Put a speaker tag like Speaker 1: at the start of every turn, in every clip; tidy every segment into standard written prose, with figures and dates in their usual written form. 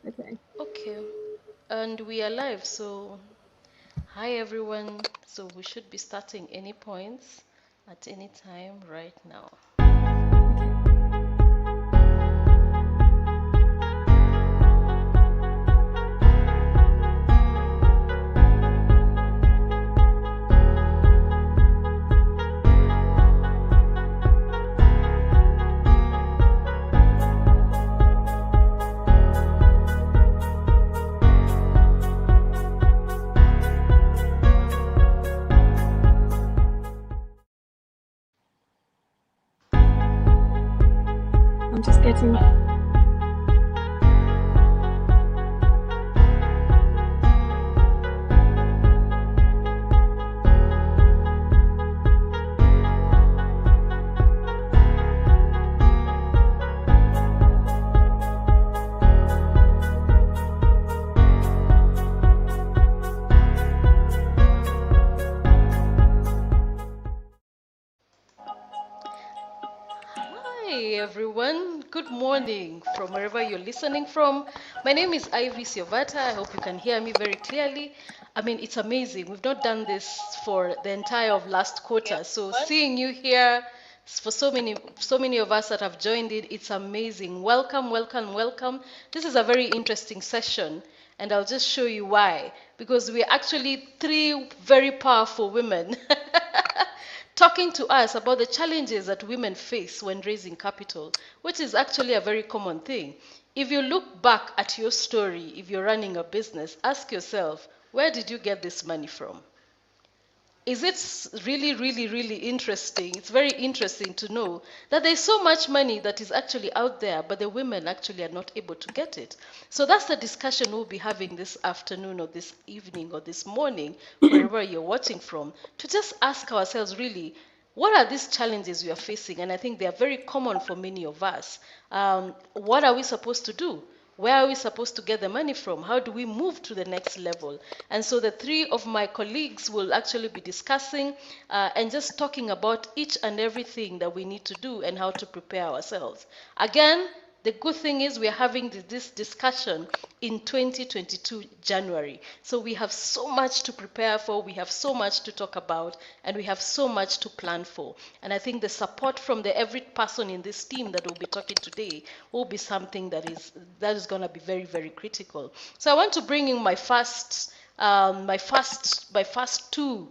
Speaker 1: Okay.
Speaker 2: Okay, and we are live. So, hi everyone. So, we should be starting any points at any time right now.
Speaker 1: Okay. I'm just getting.
Speaker 2: Hi everyone. Good morning from wherever you're listening from. My name is Ivy Siovata. I hope you can hear me very clearly. I mean, it's amazing. We've not done this for the entire of last quarter. So seeing you here for so many of us that have joined it, it's amazing. Welcome, welcome, welcome. This is a very interesting session, and I'll just show you why. Because we're actually three very powerful women talking to us about the challenges that women face when raising capital, which is actually a very common thing. If you look back at your story, if you're running a business, ask yourself, where did you get this money from? Is it really, really, really interesting? It's very interesting to know that there's so much money that is actually out there, but the women actually are not able to get it. So that's the discussion we'll be having this afternoon or this evening or this morning, wherever you're watching from, to just ask ourselves really, what are these challenges we are facing? And I think they are very common for many of us. What are we supposed to do? Where are we supposed to get the money from? How do we move to the next level? And so the three of my colleagues will actually be discussing and just talking about each and everything that we need to do and how to prepare ourselves. Again, the good thing is we are having this discussion in 2022 January. So we have so much to prepare for, we have so much to talk about, and we have so much to plan for. And I think the support from the every person in this team that will be talking today will be something that is going to be very, very critical. So I want to bring in my first two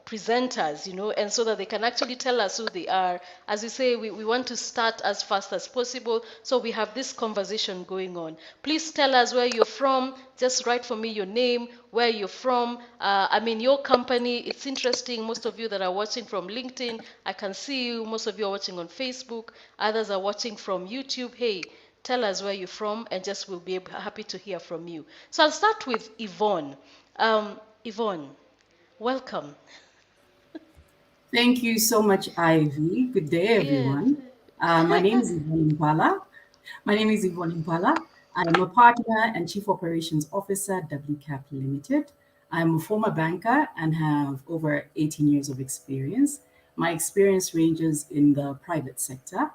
Speaker 2: presenters, and so that they can actually tell us who they are. As we say, we want to start as fast as possible, so we have this conversation going on. Please tell us where you're from. Just write for me your name, where you're from. I mean, your company. It's interesting. Most of you that are watching from LinkedIn, I can see you. Most of you are watching on Facebook. Others are watching from YouTube. Hey, tell us where you're from, and just we'll be happy to hear from you. So I'll start with Yvonne. Yvonne, welcome.
Speaker 3: Thank you so much, Ivy. Good day,
Speaker 2: Yes.
Speaker 3: everyone. My name is Yvonne Impala. My name is Yvonne Impala. I am a partner and Chief Operations Officer at WCAP Limited. I'm a former banker and have over 18 years of experience. My experience ranges in the private sector,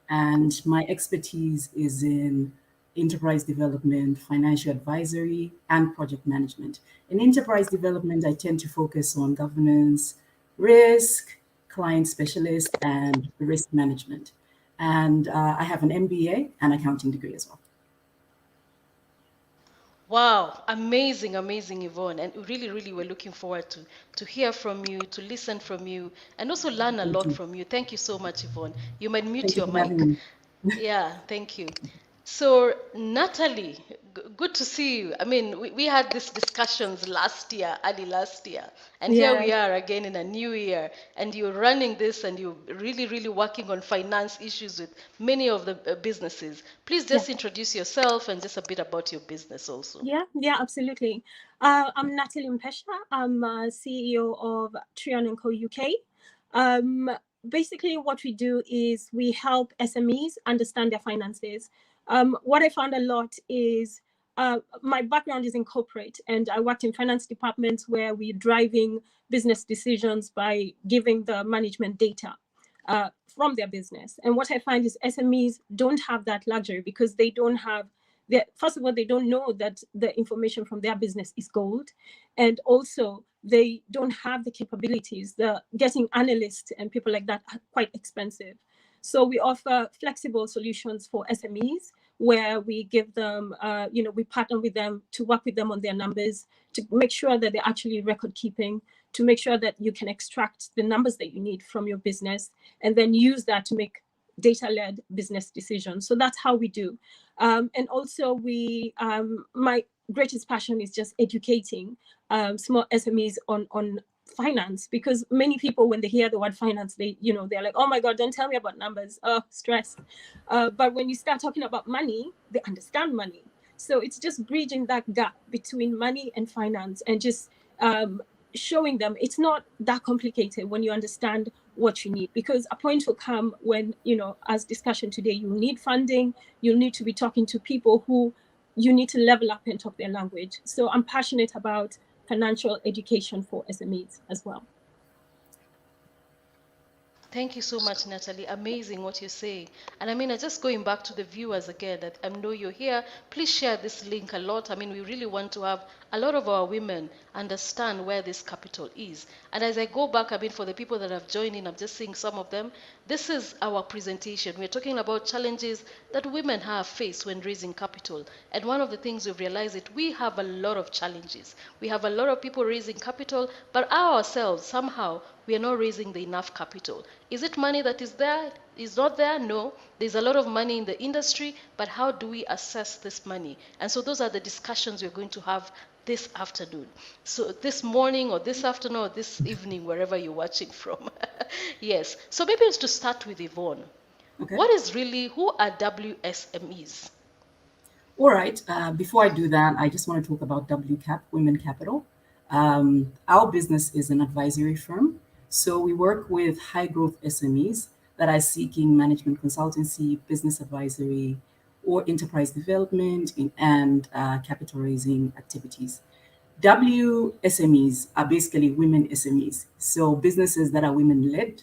Speaker 3: and my expertise is in enterprise development, financial advisory, and project management. In enterprise development, I tend to focus on governance, risk, client specialist, and risk management. And I have an MBA and accounting degree as well.
Speaker 2: Wow, amazing, amazing, Yvonne. And really, really, we're looking forward to hear from you, to listen from you, and also learn a
Speaker 3: Thank
Speaker 2: lot
Speaker 3: you.
Speaker 2: from you. Thank you so much, Yvonne. You might mute
Speaker 3: Thank you
Speaker 2: your
Speaker 3: for having
Speaker 2: mic.
Speaker 3: me.
Speaker 2: Yeah, thank you. So, Natalie, good to see you. I mean, we had these discussions last year, early last year, and here
Speaker 1: Yeah.
Speaker 2: we are again in a new year, and you're running this and you're really, really working on finance issues with many of the businesses. Please
Speaker 1: Yeah.
Speaker 2: just introduce yourself and just a bit about your business also.
Speaker 1: Yeah. Yeah. Absolutely. I'm Natalie Mpesha. I'm CEO of Trion and Co UK. Um, Basically, what we do is we help SMEs understand their finances. What I found a lot is my background is in corporate, and I worked in finance departments where we're driving business decisions by giving the management data from their business. And what I find is SMEs don't have that luxury because they don't have first of all, they don't know that the information from their business is gold, and also they don't have the capabilities. The getting analysts and people like that are quite expensive. So we offer flexible solutions for SMEs, where we give them, we partner with them to work with them on their numbers, to make sure that they're actually record keeping, to make sure that you can extract the numbers that you need from your business, and then use that to make data-led business decisions. So that's how we do. And also my greatest passion is just educating small SMEs on finance, because many people, when they hear the word finance, they're like, oh my God, don't tell me about numbers. Oh, stress. But when you start talking about money, they understand money. So it's just bridging that gap between money and finance, and just showing them it's not that complicated when you understand what you need, because a point will come when, as discussion today, you need funding, you'll need to be talking to people who you need to level up and talk their language. So I'm passionate about financial education for SMEs as well.
Speaker 2: Thank you so much, Natalie. Amazing what you say. And I mean, just going back to the viewers again, that I know you're here, please share this link a lot. I mean, we really want to have a lot of our women understand where this capital is. And as I go back, I mean, for the people that have joined in, I'm just seeing some of them. This is our presentation. We're talking about challenges that women have faced when raising capital. And one of the things we've realized is we have a lot of challenges. We have a lot of people raising capital, but ourselves, somehow, we are not raising the enough capital. Is it money that is there? Is not there? No. There's a lot of money in the industry, but how do we assess this money? And so those are the discussions we're going to have this afternoon. So this morning or this afternoon or this evening, wherever you're watching from. Yes. So maybe it's to start with Yvonne. Okay. Who are WSMEs?
Speaker 3: All right. Before I do that, I just want to talk about WCAP, Women Capital. Our business is an advisory firm. So we work with high growth SMEs that are seeking management consultancy, business advisory, or enterprise development and capital raising activities. WSMEs are basically women SMEs. So businesses that are women led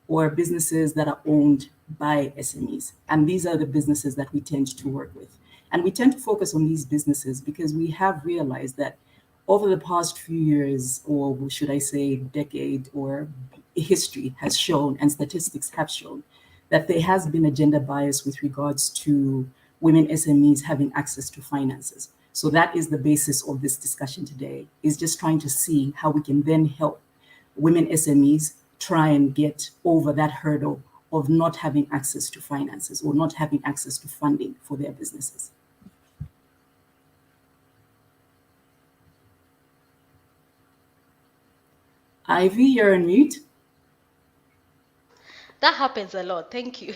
Speaker 3: or businesses that are owned by SMEs. And these are the businesses that we tend to work with. And we tend to focus on these businesses because we have realized that over the past few years, or should I say decade, or history has shown, and statistics have shown, that there has been a gender bias with regards to women SMEs having access to finances. So that is the basis of this discussion today, is just trying to see how we can then help women SMEs try and get over that hurdle of not having access to finances or not having access to funding for their businesses. Ivy, you're on mute.
Speaker 2: That happens a lot. Thank you.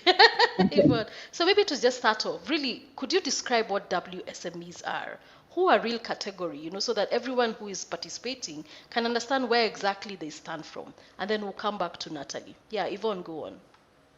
Speaker 2: Okay. So maybe to just start off, really, could you describe what WSMEs are? Who are real category, so that everyone who is participating can understand where exactly they stand from. And then we'll come back to Natalie. Yeah, Yvonne, go on.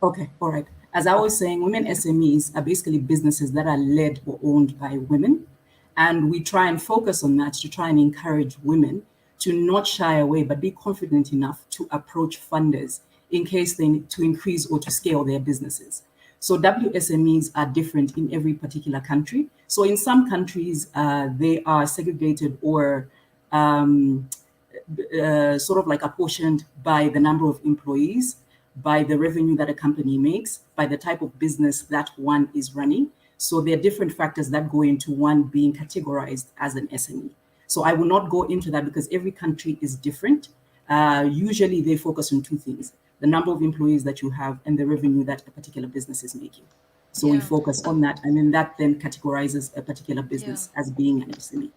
Speaker 3: Okay, all right. As I was saying, women SMEs are basically businesses that are led or owned by women. And we try and focus on that to try and encourage women to not shy away, but be confident enough to approach funders in case they need to increase or to scale their businesses. So WSMEs are different in every particular country. So in some countries, they are segregated or sort of like apportioned by the number of employees, by the revenue that a company makes, by the type of business that one is running. So there are different factors that go into one being categorized as an SME. So I will not go into that because every country is different. Usually they focus on two things: the number of employees that you have and the revenue that a particular business is making. So we focus on that, and then that then categorizes a particular business as being an SME.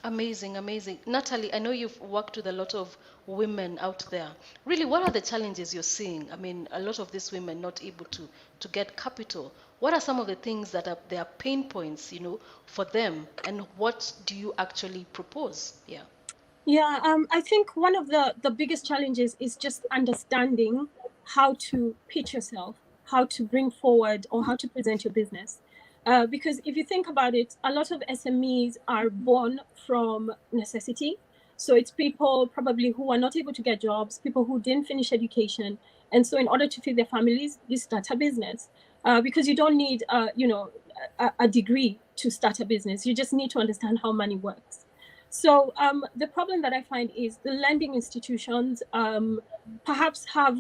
Speaker 2: Amazing, amazing. Natalie, I know you've worked with a lot of women out there. Really, what are the challenges you're seeing? I mean, a lot of these women not able to get capital. What are some of the things that are their pain points, for them? And what do you actually propose? Yeah.
Speaker 1: Yeah, I think one of the biggest challenges is just understanding how to pitch yourself, how to bring forward or how to present your business. Because if you think about it, a lot of SMEs are born from necessity. So it's people probably who are not able to get jobs, people who didn't finish education. And so in order to feed their families, you start a business because you don't need, a degree to start a business. You just need to understand how money works. So the problem that I find is the lending institutions perhaps have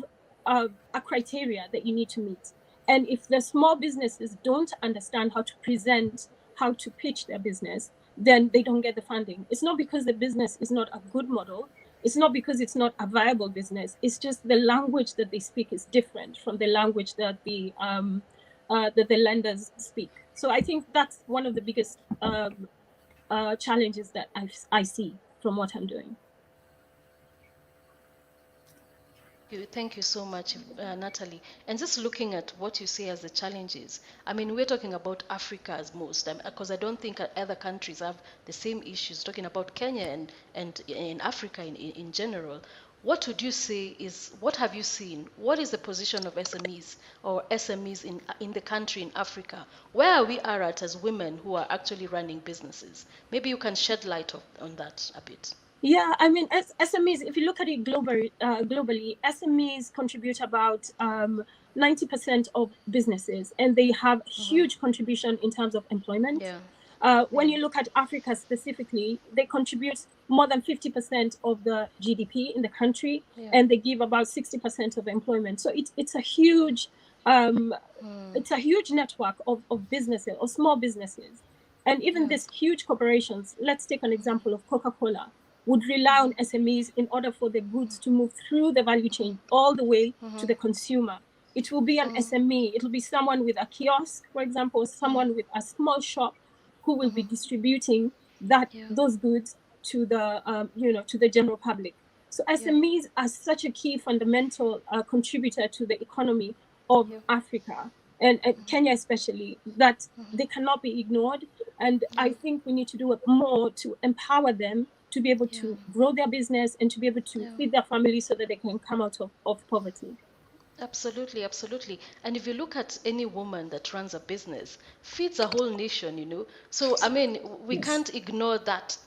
Speaker 1: a criteria that you need to meet. And if the small businesses don't understand how to present, how to pitch their business, then they don't get the funding. It's not because the business is not a good model. It's not because it's not a viable business. It's just the language that they speak is different from the language that the lenders speak. So I think that's one of the biggest challenges that I see from what I'm doing.
Speaker 2: Thank you so much, Natalie. And just looking at what you say as the challenges, I mean, we're talking about Africa as most, because I don't think other countries have the same issues, talking about Kenya and in Africa in general. What would you say is, what have you seen? What is the position of SMEs or SMEs in the country in Africa? Where are we at as women who are actually running businesses? Maybe you can shed light on that a bit.
Speaker 1: Yeah, I mean, SMEs, if you look at it globally, SMEs contribute about 90% of businesses, and they have huge contribution in terms of employment.
Speaker 2: Yeah.
Speaker 1: When you look at Africa specifically, they contribute more than 50% of the GDP in the country, and they give about 60% of employment. So it's a huge network of businesses, of small businesses. And even these huge corporations, let's take an example of Coca-Cola, would rely on SMEs in order for the goods to move through the value chain all the way to the consumer. It will be an SME. It will be someone with a kiosk, for example, someone with a small shop who will be distributing those goods to the general public. So SMEs are such a key fundamental contributor to the economy of Africa and Kenya especially, that they cannot be ignored. And I think we need to do more to empower them to be able to grow their business and to be able to feed their family so that they can come out of poverty.
Speaker 2: Absolutely, absolutely. And if you look at any woman that runs a business, feeds a whole nation. So, I mean, we can't ignore that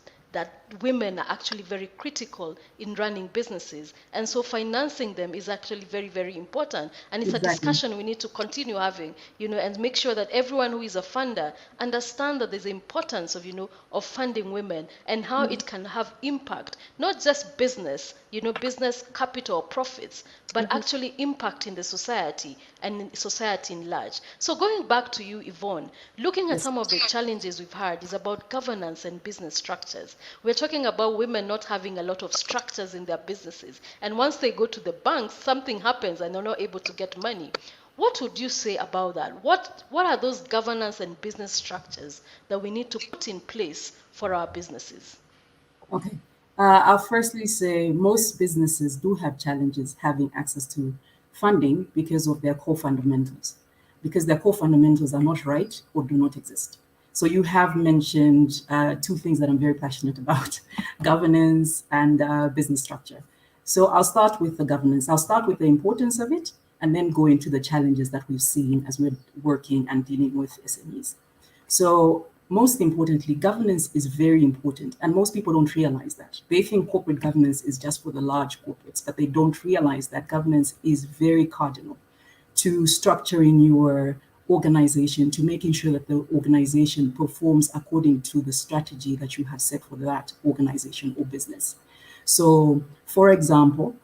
Speaker 2: women are actually very critical in running businesses. And so financing them is actually very, very important. And it's a discussion we need to continue having, and make sure that everyone who is a funder understand that there's the importance of funding women and how it can have impact, not just business, business capital profits, but actually impact in the society and in society in large. So going back to you, Yvonne, looking at some of the challenges we've had is about governance and business structures. We're talking about women not having a lot of structures in their businesses. And once they go to the banks, something happens and they're not able to get money. What would you say about that? What are those governance and business structures that we need to put in place for our businesses?
Speaker 3: Okay. I'll firstly say most businesses do have challenges having access to funding because of their core fundamentals, because their core fundamentals are not right or do not exist. So you have mentioned two things that I'm very passionate about, governance and business structure. So I'll start with the governance. I'll start with the importance of it and then go into the challenges that we've seen as we're working and dealing with SMEs. So most importantly, governance is very important, and most people don't realize that. They think corporate governance is just for the large corporates, but they don't realize that governance is very cardinal to structuring your organization, to making sure that the organization performs according to the strategy that you have set for that organization or business. So, for example,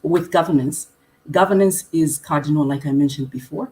Speaker 3: with governance, governance is cardinal, like I mentioned before.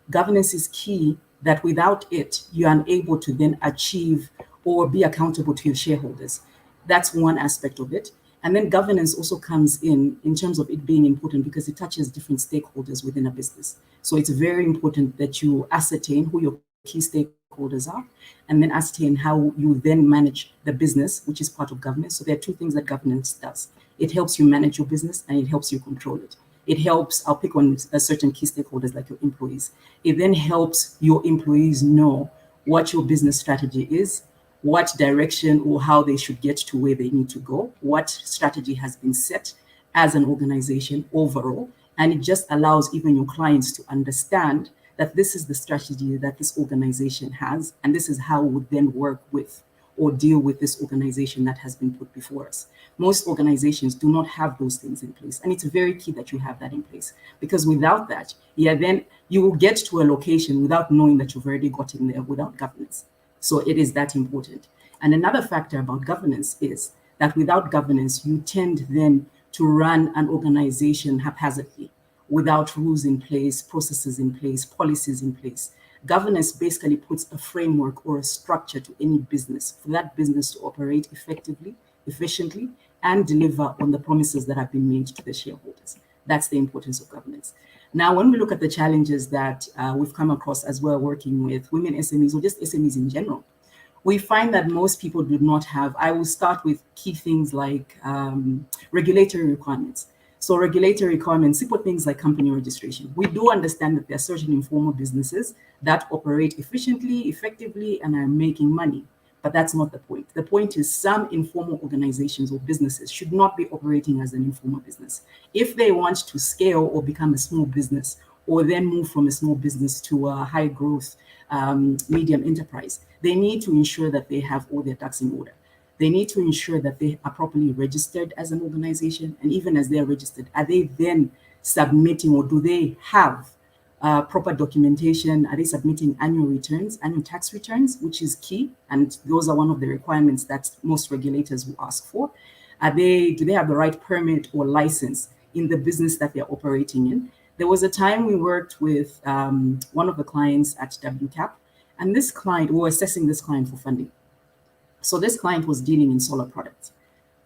Speaker 3: Governance is key, that without it, you're unable to then achieve or be accountable to your shareholders. That's one aspect of it. And then governance also comes in terms of it being important because it touches different stakeholders within a business. So it's very important that you ascertain who your key stakeholders are, and then ascertain how you then manage the business, which is part of governance. So there are two things that governance does. It helps you manage your business and it helps you control it. It helps, I'll pick on a certain key stakeholders like your employees. It then helps your employees know what your business strategy is, what direction or how they should get to where they need to go, what strategy has been set as an organization overall. And it just allows even your clients to understand that this is the strategy that this organization has, and this is how we would then work with or deal with this organization that has been put before us. Most organizations do not have those things in place. And it's very key that you have that in place, because without that, then you will get to a location without knowing that you've already gotten there without governance. So it is that important. And another factor about governance is that without governance, you tend then to run an organization haphazardly without rules in place, processes in place, policies in place. Governance basically puts a framework or a structure to any business for that business to operate effectively, efficiently, and deliver on the promises that have been made to the shareholders. That's the importance of governance. Now, when we look at the challenges that we've come across as we're working with women SMEs or just SMEs in general, we find that most people do not have. I will start with key things like regulatory requirements. So regulatory requirements, simple things like company registration. We do understand that there are certain informal businesses that operate efficiently, effectively, and are making money. But that's not the point. The point is some informal organizations or businesses should not be operating as an informal business. If they want to scale or become a small business, or then move from a small business to a high growth medium enterprise, they need to ensure that they have all their ducks in order. They need to ensure that they are properly registered as an organization. And even as they're registered, are they then submitting, or do they have proper documentation? Are they submitting annual returns, annual tax returns, which is key? And those are one of the requirements that most regulators will ask for. Do they have the right permit or license in the business that they're operating in? There was a time we worked with one of the clients at WCAP, and this client, we were assessing this client for funding. So this client was dealing in solar products.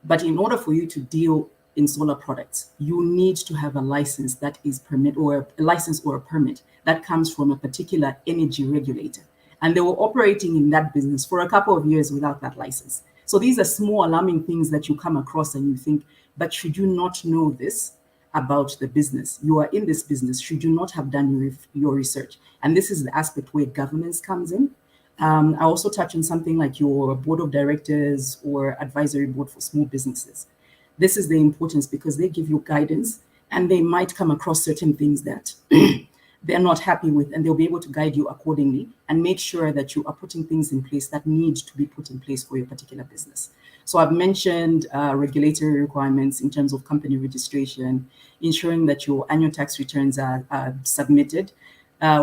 Speaker 3: But in order for you to deal in solar products, you need to have a license that is a license or a permit that comes from a particular energy regulator. And they were operating in that business for a couple of years without that license. So these are small alarming things that you come across and you think, but should you not know this about the business? You are in this business. Should you not have done your research? And this is the aspect where governance comes in. I also touch on something like your board of directors or advisory board for small businesses. This is the importance because they give you guidance and they might come across certain things that they're not happy with, and they'll be able to guide you accordingly and make sure that you are putting things in place that need to be put in place for your particular business. So I've mentioned regulatory requirements in terms of company registration, ensuring that your annual tax returns are submitted.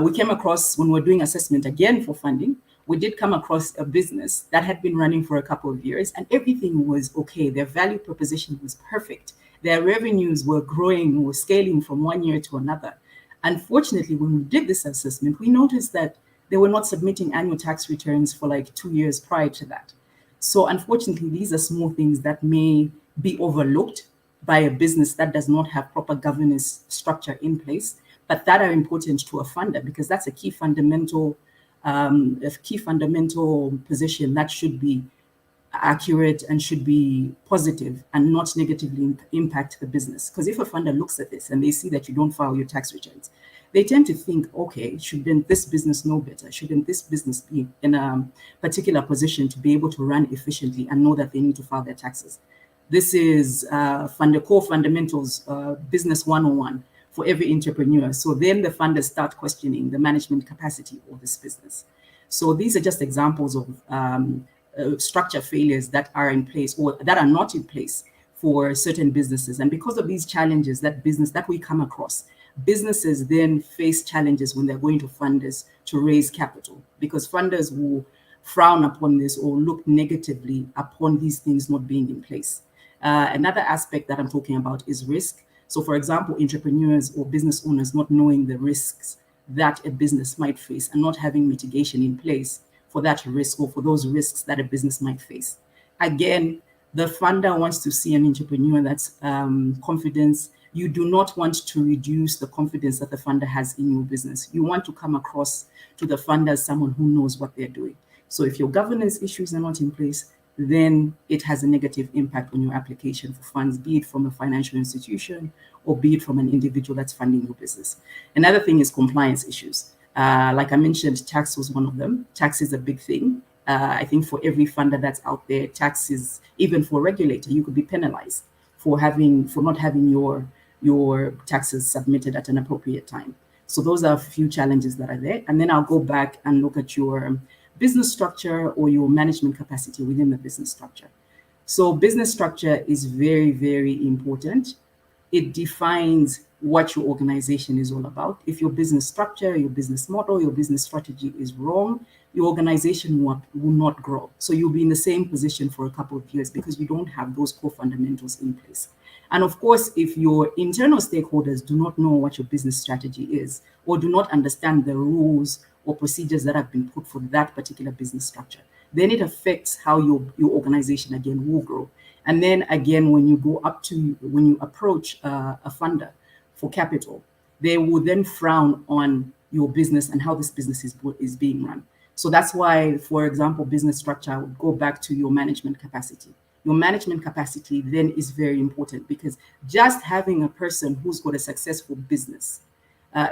Speaker 3: We came across, when we're doing assessment again for funding, we did come across a business that had been running for a couple of years and everything was okay. Their value proposition was perfect. Their revenues were growing, were scaling from one year to another. Unfortunately, when we did this assessment, we noticed that they were not submitting annual tax returns for like 2 years prior to that. So unfortunately, these are small things that may be overlooked by a business that does not have proper governance structure in place, but that are important to a funder because that's a key fundamental position that should be accurate and should be positive and not negatively impact the business. Because if a funder looks at this and they see that you don't file your tax returns, they tend to think, okay, shouldn't this business know better? Shouldn't this business be in a particular position to be able to run efficiently and know that they need to file their taxes? This is core fundamentals, business 101 for every entrepreneur. So then the funders start questioning the management capacity of this business. So these are just examples of structure failures that are in place or that are not in place for certain businesses. And because of these challenges that we come across, businesses then face challenges when they're going to funders to raise capital because funders will frown upon this or look negatively upon these things not being in place. Another aspect that I'm talking about is risk. So for example, entrepreneurs or business owners not knowing the risks that a business might face and not having mitigation in place for that risk or for those risks that a business might face. Again, the funder wants to see an entrepreneur that's confidence. You do not want to reduce the confidence that the funder has in your business. You want to come across to the funder as someone who knows what they're doing. So if your governance issues are not in place, then it has a negative impact on your application for funds, be it from a financial institution or be it from an individual that's funding your business. Another thing is compliance issues. Like I mentioned, tax was one of them. Tax is a big thing. I think for every funder that's out there, taxes, even for a regulator, you could be penalized for not having your taxes submitted at an appropriate time. So those are a few challenges that are there. And then I'll go back and look at your business structure or your management capacity within the business structure. So business structure is very, very important. It defines what your organization is all about. If your business structure, your business model, your business strategy is wrong, your organization will not grow. So you'll be in the same position for a couple of years because you don't have those core fundamentals in place. And of course, if your internal stakeholders do not know what your business strategy is or do not understand the rules or procedures that have been put for that particular business structure, then it affects how your organization again will grow. And then again, when you approach a funder for capital, they will then frown on your business and how this business is being run. So that's why, for example, business structure would go back to your management capacity. Your management capacity then is very important because just having a person who's got a successful business,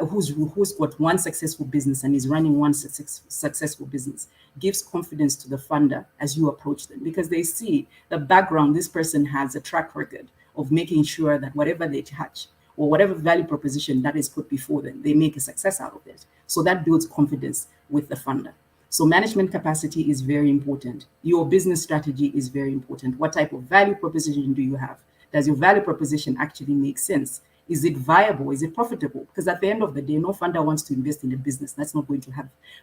Speaker 3: who's got one successful business and is running one successful business gives confidence to the funder as you approach them because they see the background. This person has a track record of making sure that whatever they touch or whatever value proposition that is put before them, they make a success out of it. So that builds confidence with the funder. So management capacity is very important. Your business strategy is very important. What type of value proposition do you have? Does your value proposition actually make sense? Is it viable? Is it profitable? Because at the end of the day, no funder wants to invest in a business that's not going to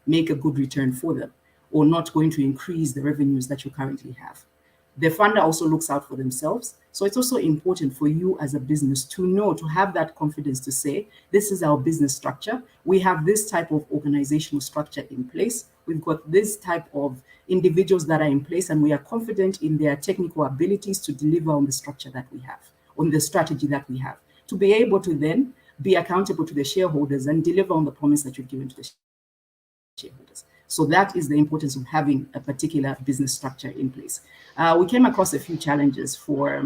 Speaker 3: make a good return for them or not going to increase the revenues that you currently have. The funder also looks out for themselves. So it's also important for you as a business to know, to have that confidence to say, this is our business structure. We have this type of organizational structure in place. We've got this type of individuals that are in place, and we are confident in their technical abilities to deliver on the structure that we have, on the strategy that we have, to be able to then be accountable to the shareholders and deliver on the promise that you've given to the shareholders. So that is the importance of having a particular business structure in place. We came across a few challenges for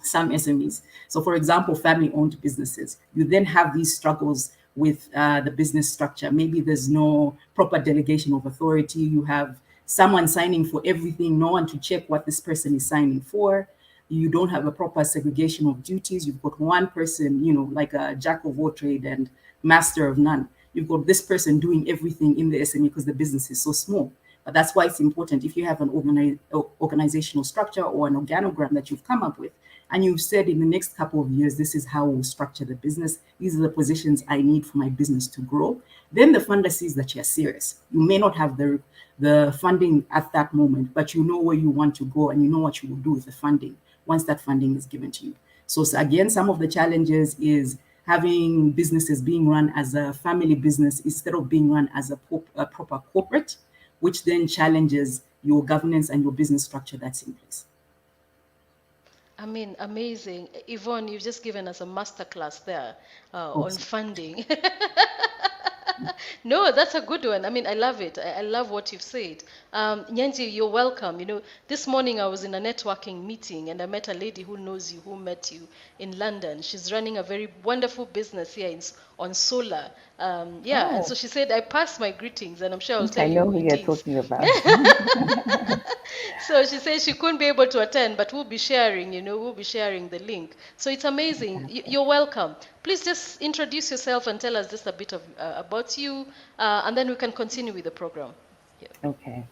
Speaker 3: some SMEs. So for example, family-owned businesses, you then have these struggles with the business structure. Maybe there's no proper delegation of authority. You have someone signing for everything, no one to check what this person is signing for. You don't have a proper segregation of duties. You've got one person, like a jack of all trade and master of none. You've got this person doing everything in the SME because the business is so small. But that's why it's important if you have an organizational structure or an organogram that you've come up with, and you've said in the next couple of years, this is how we'll structure the business. These are the positions I need for my business to grow. Then the funder sees that you're serious. You may not have the funding at that moment, but you know where you want to go and you know what you will do with the funding once that funding is given to you. So again, some of the challenges is having businesses being run as a family business instead of being run as a proper corporate, which then challenges your governance and your business structure that's in place.
Speaker 2: I mean, amazing. Yvonne, you've just given us a masterclass there on
Speaker 3: Awesome.
Speaker 2: funding. No, that's a good one. I mean, I love it. I love what you've said. Nyanji, you're welcome. This morning I was in a networking meeting and I met a lady who knows you, who met you in London. She's running a very wonderful business here on solar. Yeah, and so
Speaker 4: Oh,
Speaker 2: she said, I pass my greetings, and I'm sure
Speaker 4: I
Speaker 2: I'll
Speaker 4: think
Speaker 2: tell
Speaker 4: I
Speaker 2: you
Speaker 4: know
Speaker 2: who
Speaker 4: who
Speaker 2: it
Speaker 4: you're
Speaker 2: is.
Speaker 4: talking about.
Speaker 2: So she said she couldn't be able to attend, but we'll be sharing, we'll be sharing the link. So it's amazing.
Speaker 4: Fantastic.
Speaker 2: You're welcome. Please just introduce yourself and tell us just a bit of about you, and then we can continue with the program. Yeah.
Speaker 4: Okay.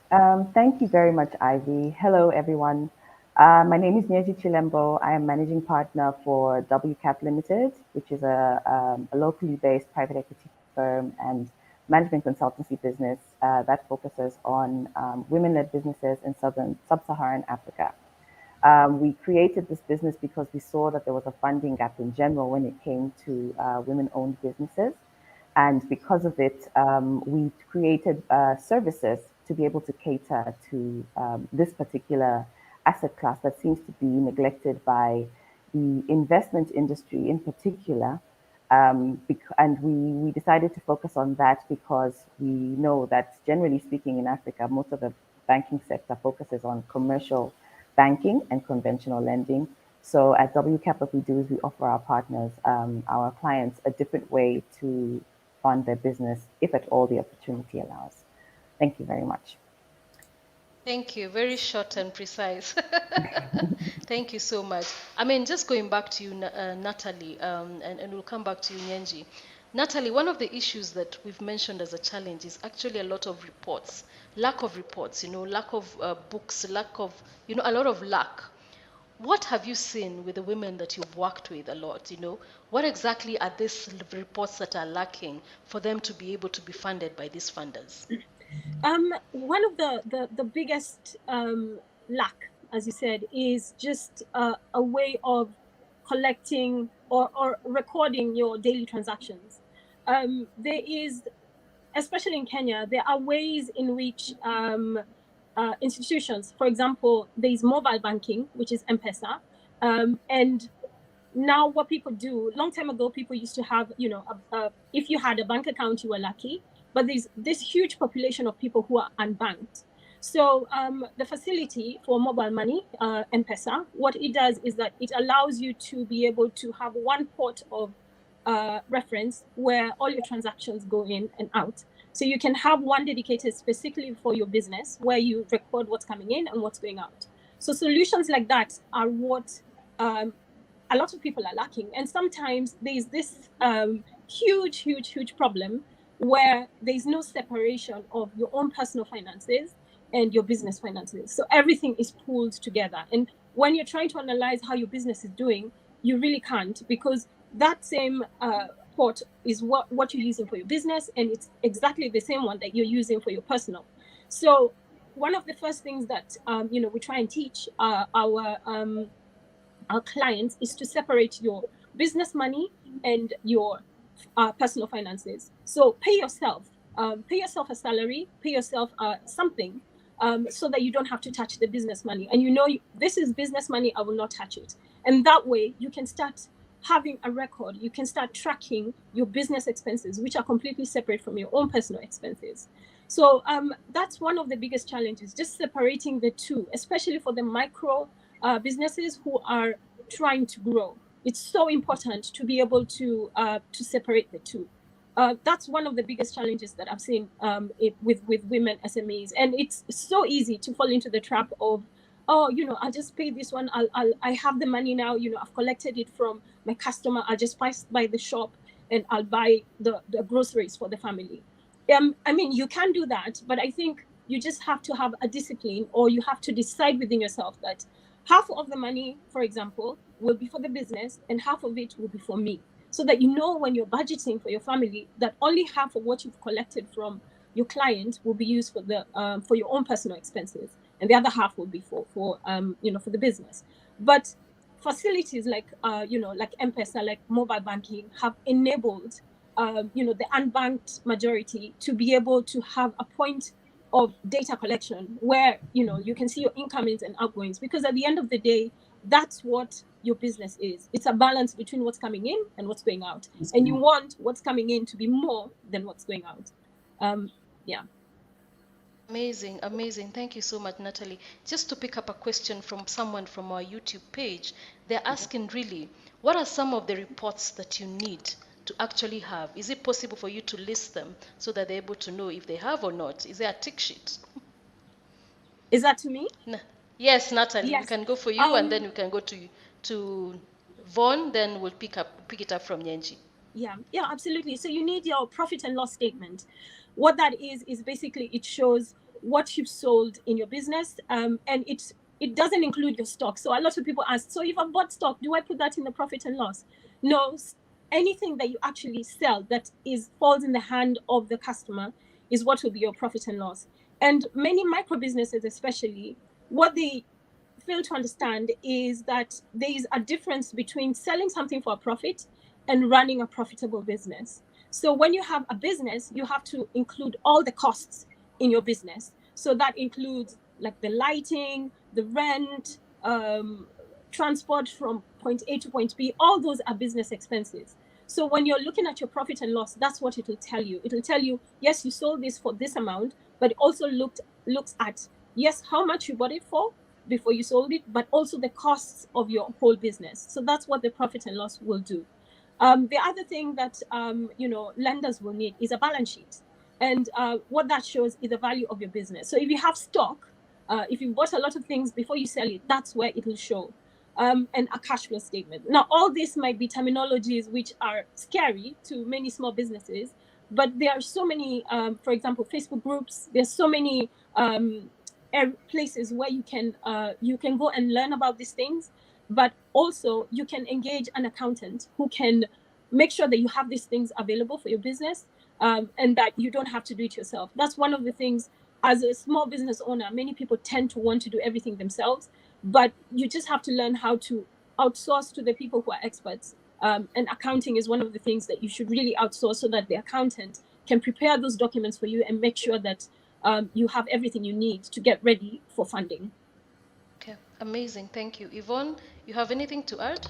Speaker 4: Thank you very much, Ivy. Hello, everyone. My name is Nyeji Chilembo. I am managing partner for WCAP Limited, which is a locally based private equity firm and management consultancy business that focuses on women-led businesses in sub-Saharan Africa. We created this business because we saw that there was a funding gap in general when it came to women-owned businesses. And because of it, we created services to be able to cater to this particular asset class that seems to be neglected by the investment industry in particular. And we decided to focus on that because we know that generally speaking in Africa, most of the banking sector focuses on commercial banking and conventional lending. So at WCAP, what we do is we offer our partners, our clients, a different way to fund their business, if at all the opportunity allows. Thank you very much.
Speaker 2: Thank you. Very short and precise. Thank you so much. I mean, just going back to you, Natalie, and we'll come back to you, Nyenji. Natalie, one of the issues that we've mentioned as a challenge is actually a lot of reports, lack of reports, lack of books, lack of, a lot of lack. What have you seen with the women that you've worked with a lot? What exactly are these reports that are lacking for them to be able to be funded by these funders?
Speaker 1: One of the biggest lack, as you said, is just a way of collecting or recording your daily transactions. There is, especially in Kenya, there are ways in which institutions, for example, there is mobile banking, which is M-Pesa, and now what people do, long time ago, people used to have, if you had a bank account, you were lucky, but there's this huge population of people who are unbanked. So the facility for mobile money, M-Pesa, what it does is that it allows you to be able to have one port of reference where all your transactions go in and out. So you can have one dedicated specifically for your business where you record what's coming in and what's going out. So solutions like that are what a lot of people are lacking. And sometimes there's this huge problem where there's no separation of your own personal finances and your business finances. So everything is pulled together. And when you're trying to analyze how your business is doing, you really can't, because that same port is what you're using for your business, and it's exactly the same one that you're using for your personal. So one of the first things that we try and teach our clients is to separate your business money and your personal finances. So pay yourself a salary, pay yourself something, so that you don't have to touch the business money. And this is business money, I will not touch it. And that way you can start having a record. You can start tracking your business expenses, which are completely separate from your own personal expenses. So that's one of the biggest challenges, just separating the two, especially for the micro businesses who are trying to grow. It's so important to be able to separate the two. That's one of the biggest challenges that I've seen with women SMEs, and it's so easy to fall into the trap of, oh, I'll just pay this one. I have the money now. I've collected it from my customer. I'll just pass by the shop and I'll buy the groceries for the family. I mean, you can do that, but I think you just have to have a discipline, or you have to decide within yourself that half of the money, for example, will be for the business and half of it will be for me. So that when you're budgeting for your family, that only half of what you've collected from your client will be used for your own personal expenses, and the other half will be for the business. But facilities like like M-Pesa, like mobile banking, have enabled the unbanked majority to be able to have a point of data collection where you can see your incomings and outgoings, because at the end of the day, that's what your business is. It's a balance between what's coming in and what's going out, and you want what's coming in to be more than what's going out. Yeah.
Speaker 2: Amazing. Thank you so much, Natalie. Just to pick up a question from someone from our YouTube page, they're asking really, what are some of the reports that you need to actually have? Is it possible for you to list them so that they're able to know if they have or not? Is there a tick sheet?
Speaker 1: Is that to me?
Speaker 2: Yes, Natalie.
Speaker 1: Yes.
Speaker 2: We can go for you, and then we can go to Vaughn, then we'll pick it up from Nyenji.
Speaker 1: Yeah, absolutely. So you need your profit and loss statement. What that is basically, it shows what you've sold in your business, and it doesn't include your stock. So a lot of people ask, so if I bought stock, do I put that in the profit and loss? No, anything that you actually sell that falls in the hand of the customer is what will be your profit and loss. And many micro businesses, especially, what they fail to understand is that there is a difference between selling something for a profit and running a profitable business. So when you have a business, you have to include all the costs in your business. So that includes like the lighting, the rent, transport from point A to point B. All those are business expenses. So when you're looking at your profit and loss, that's what it will tell you. It will tell you, yes, you sold this for this amount, but it also looks at, yes, how much you bought it for before you sold it, but also the costs of your whole business. So that's what the profit and loss will do. The other thing that lenders will need is a balance sheet, and what that shows is the value of your business. So if you have stock, if you bought a lot of things before you sell it, that's where it will show. And a cash flow statement. Now, all this might be terminologies which are scary to many small businesses, but there are so many, for example, Facebook groups. There's so many places where you can go and learn about these things, but also you can engage an accountant who can make sure that you have these things available for your business. and that you don't have to do it yourself. That's one of the things. As a small business owner, many people tend to want to do everything themselves, but you just have to learn how to outsource to the people who are experts. And accounting is one of the things that you should really outsource, so that the accountant can prepare those documents for you and make sure that you have everything you need to get ready for funding.
Speaker 2: Okay, amazing. Thank you. Yvonne, you have anything to add?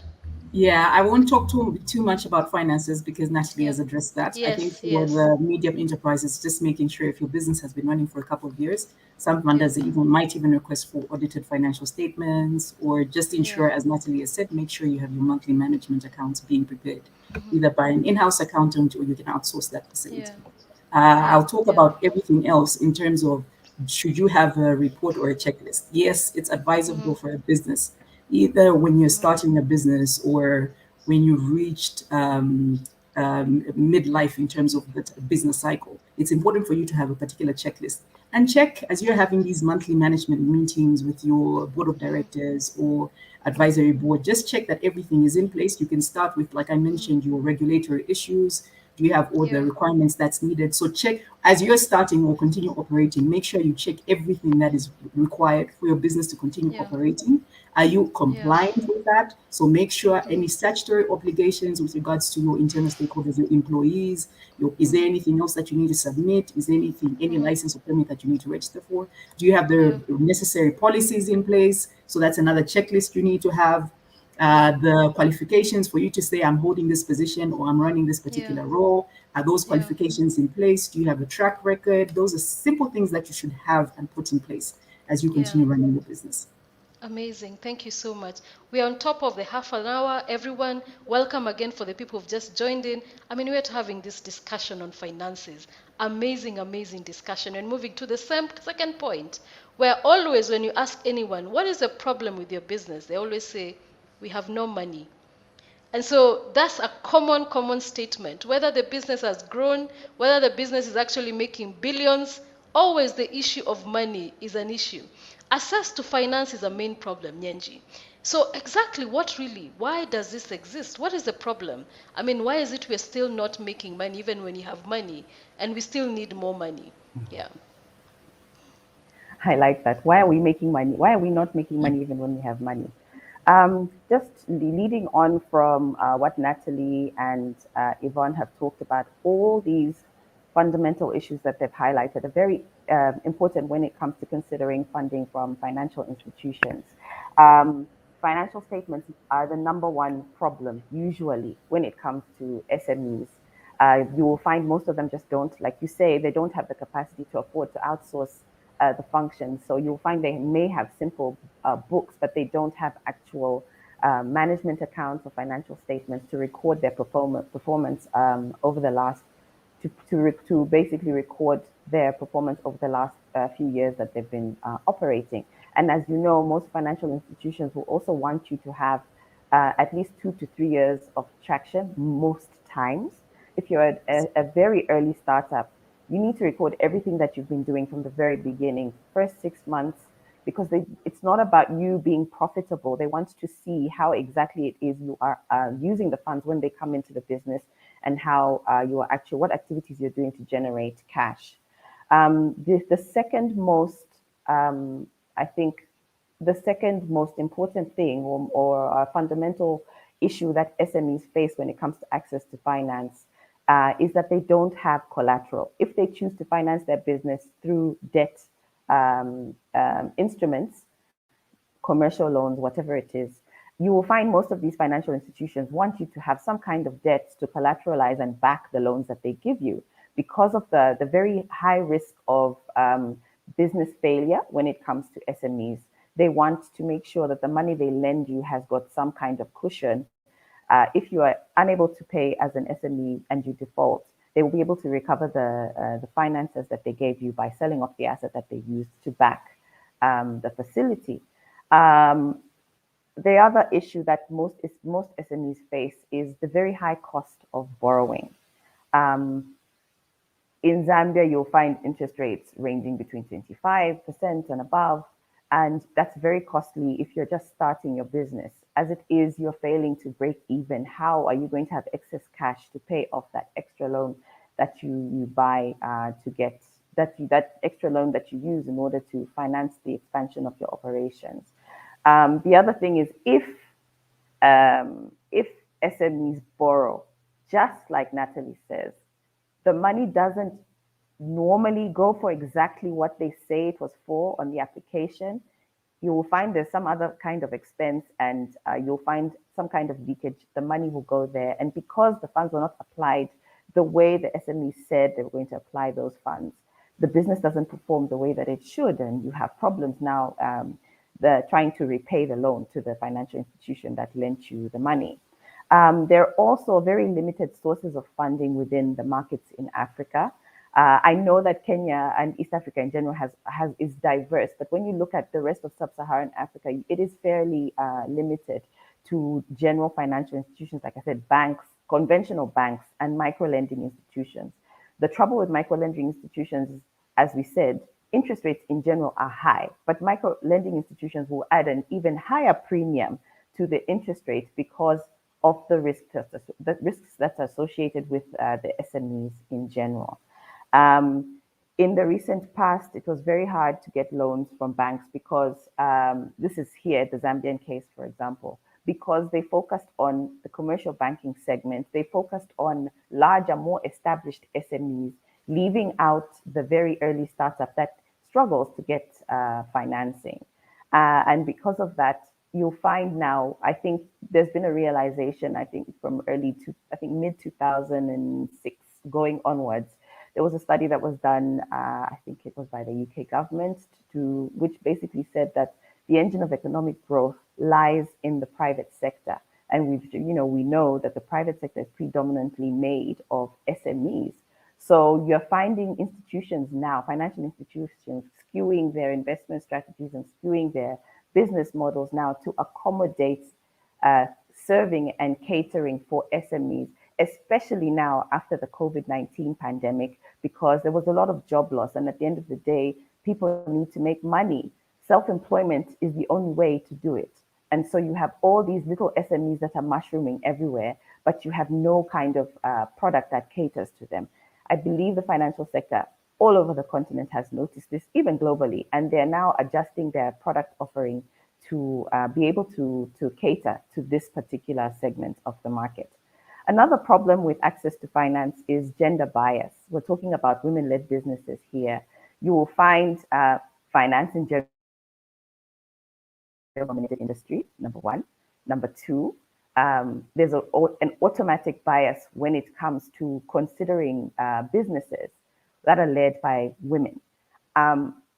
Speaker 3: Yeah, I won't talk too much about finances because Natalie
Speaker 2: Yeah.
Speaker 3: has addressed that. I think
Speaker 2: Yes,
Speaker 3: for
Speaker 2: yes.
Speaker 3: the medium enterprises, just making sure if your business has been running for a couple of years, some
Speaker 2: Yeah.
Speaker 3: funders even might even request for audited financial statements, or just
Speaker 2: Yeah.
Speaker 3: ensure, as Natalie has said, make sure you have your monthly management accounts being prepared, either by an in-house accountant or you can outsource that
Speaker 2: Yeah.
Speaker 3: facility.
Speaker 2: Yeah.
Speaker 3: I'll talk
Speaker 2: Yeah.
Speaker 3: about everything else in terms of should you have a report or a checklist. Yes, it's advisable for a business, either when you're starting a business or when you've reached midlife in terms of the business cycle. It's important for you to have a particular checklist and check as you're having these monthly management meetings with your board of directors or advisory board. Just check that everything is in place. You can start with, like I mentioned, your regulatory issues. Do you have all the
Speaker 2: Yeah.
Speaker 3: requirements that's needed? So check as you're starting or continue operating, make sure you check everything that is required for your business to continue
Speaker 2: Yeah.
Speaker 3: operating. Are you
Speaker 2: Yeah.
Speaker 3: compliant with that? So make sure any statutory obligations with regards to your internal stakeholders, your employees, is there anything else that you need to submit? Is there anything, any license or permit that you need to register for? Do you have
Speaker 2: Yeah.
Speaker 3: the necessary policies in place? So that's another checklist you need to have. The qualifications for you to say, I'm holding this position or I'm running this
Speaker 2: Yeah.
Speaker 3: particular role. Are those
Speaker 2: Yeah.
Speaker 3: qualifications in place? Do you have a track record? Those are simple things that you should have and put in place as you
Speaker 2: Yeah.
Speaker 3: continue running your business.
Speaker 2: Amazing. Thank you so much. We are on top of the half an hour. Everyone, welcome again for the people who've just joined in. I mean, we're having this discussion on finances. Amazing, amazing discussion. And moving to the second point, where always when you ask anyone, what is the problem with your business? They always say, we have no money. And so that's a common statement. Whether the business has grown, whether the business is actually making billions, always the issue of money is an issue. Access to finance is a main problem, Nyenji. So exactly what really, why does this exist? What is the problem? I mean, why is it we're still not making money even when you have money and we still need more money? Yeah.
Speaker 4: I like that. Why are we making money? Why are we not making money even when we have money? Just leading on from what Natalie and Yvonne have talked about, all these fundamental issues that they've highlighted are very important when it comes to considering funding from financial institutions. Um, Financial statements are the number one problem usually when it comes to SMEs. You will find most of them just don't, like you say, they don't have the capacity to afford to outsource the functions. So you'll find they may have simple books, but they don't have actual management accounts or financial statements to record their performance over the last to basically record their performance over the last few years that they've been operating. And as you know, most financial institutions will also want you to have at least 2 to 3 years of traction most times. If you're a very early startup, you need to record everything that you've been doing from the very beginning, first 6 months, because it's not about you being profitable. They want to see how exactly it is you are using the funds when they come into the business, and how you are actually, what activities you're doing to generate cash. The second most, I think, the second most important thing or a fundamental issue that SMEs face when it comes to access to finance is that they don't have collateral. If they choose to finance their business through debt instruments, commercial loans, whatever it is, you will find most of these financial institutions want you to have some kind of debt to collateralize and back the loans that they give you because of the very high risk of business failure when it comes to SMEs. They want to make sure that the money they lend you has got some kind of cushion. If you are unable to pay as an SME and you default, they will be able to recover the finances that they gave you by selling off the asset that they used to back the facility. Um, the other issue that most SMEs face is the very high cost of borrowing. Um, in Zambia, you'll find interest rates ranging between 25% and above, and that's very costly if you're just starting your business. As it is, you're failing to break even. How are you going to have excess cash to pay off that extra loan that you buy to get that extra loan that you use in order to finance the expansion of your operations. The other thing is if SMEs borrow, just like Natalie says, the money doesn't normally go for exactly what they say it was for on the application. You will find there's some other kind of expense, and you'll find some kind of leakage. The money will go there. And because the funds were not applied the way the SME said they were going to apply those funds, the business doesn't perform the way that it should. And you have problems now trying to repay the loan to the financial institution that lent you the money. There are also very limited sources of funding within the markets in Africa. I know that Kenya and East Africa in general is diverse, but when you look at the rest of sub-Saharan Africa, it is fairly limited to general financial institutions, like I said, banks, conventional banks, and micro-lending institutions. The trouble with micro-lending institutions is, as we said, interest rates in general are high, but micro-lending institutions will add an even higher premium to the interest rate because of the risks that's associated with the SMEs in general. In the recent past, it was very hard to get loans from banks because this is here, the Zambian case, for example, because they focused on the commercial banking segment. They focused on larger, more established SMEs, leaving out the very early startup that struggles to get financing. And because of that, you'll find now, I think there's been a realization, I think from mid 2006 going onwards. There was a study that was done, I think it was by the UK government, which basically said that the engine of economic growth lies in the private sector. And we know that the private sector is predominantly made of SMEs. So you're finding institutions now, financial institutions, skewing their investment strategies and skewing their business models now to accommodate serving and catering for SMEs, especially now after the COVID-19 pandemic, because there was a lot of job loss. And at the end of the day, people need to make money. Self-employment is the only way to do it. And so you have all these little SMEs that are mushrooming everywhere, but you have no kind of product that caters to them. I believe the financial sector all over the continent has noticed this, even globally, and they're now adjusting their product offering to be able to cater to this particular segment of the market. Another problem with access to finance is gender bias. We're talking about women-led businesses here. You will find finance in general dominated industry, number one. Number two, there's an automatic bias when it comes to considering businesses that are led by women.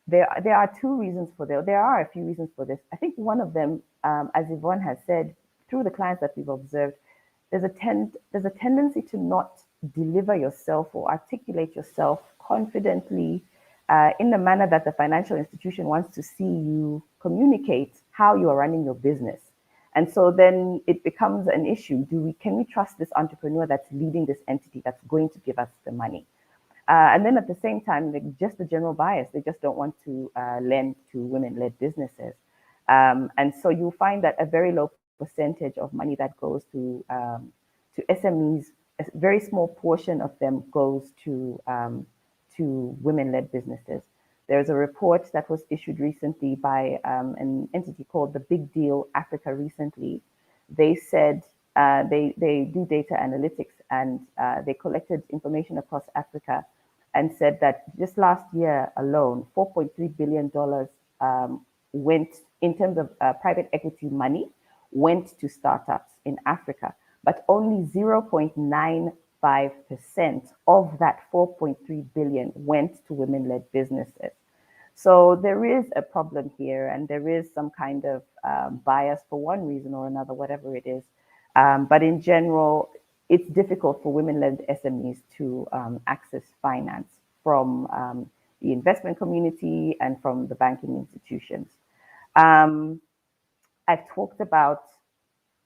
Speaker 4: There are two reasons for this. There are a few reasons for this. I think one of them, as Yvonne has said, through the clients that we've observed, there's a tendency to not deliver yourself or articulate yourself confidently in the manner that the financial institution wants to see you communicate how you are running your business. And so then it becomes an issue. Can we trust this entrepreneur that's leading this entity that's going to give us the money? And then at the same time, just the general bias, they just don't want to lend to women-led businesses. And so you'll find that a very low percentage of money that goes to SMEs, a very small portion of them goes to women-led businesses. There's a report that was issued recently by an entity called the Big Deal Africa recently. They said they do data analytics, and they collected information across Africa and said that just last year alone, $4.3 billion went, in terms of private equity money, went to startups in Africa, but only 0.95% of that 4.3 billion went to women-led businesses. So there is a problem here, and there is some kind of bias for one reason or another, whatever it is. But in general, it's difficult for women-led SMEs to access finance from the investment community and from the banking institutions. I've talked about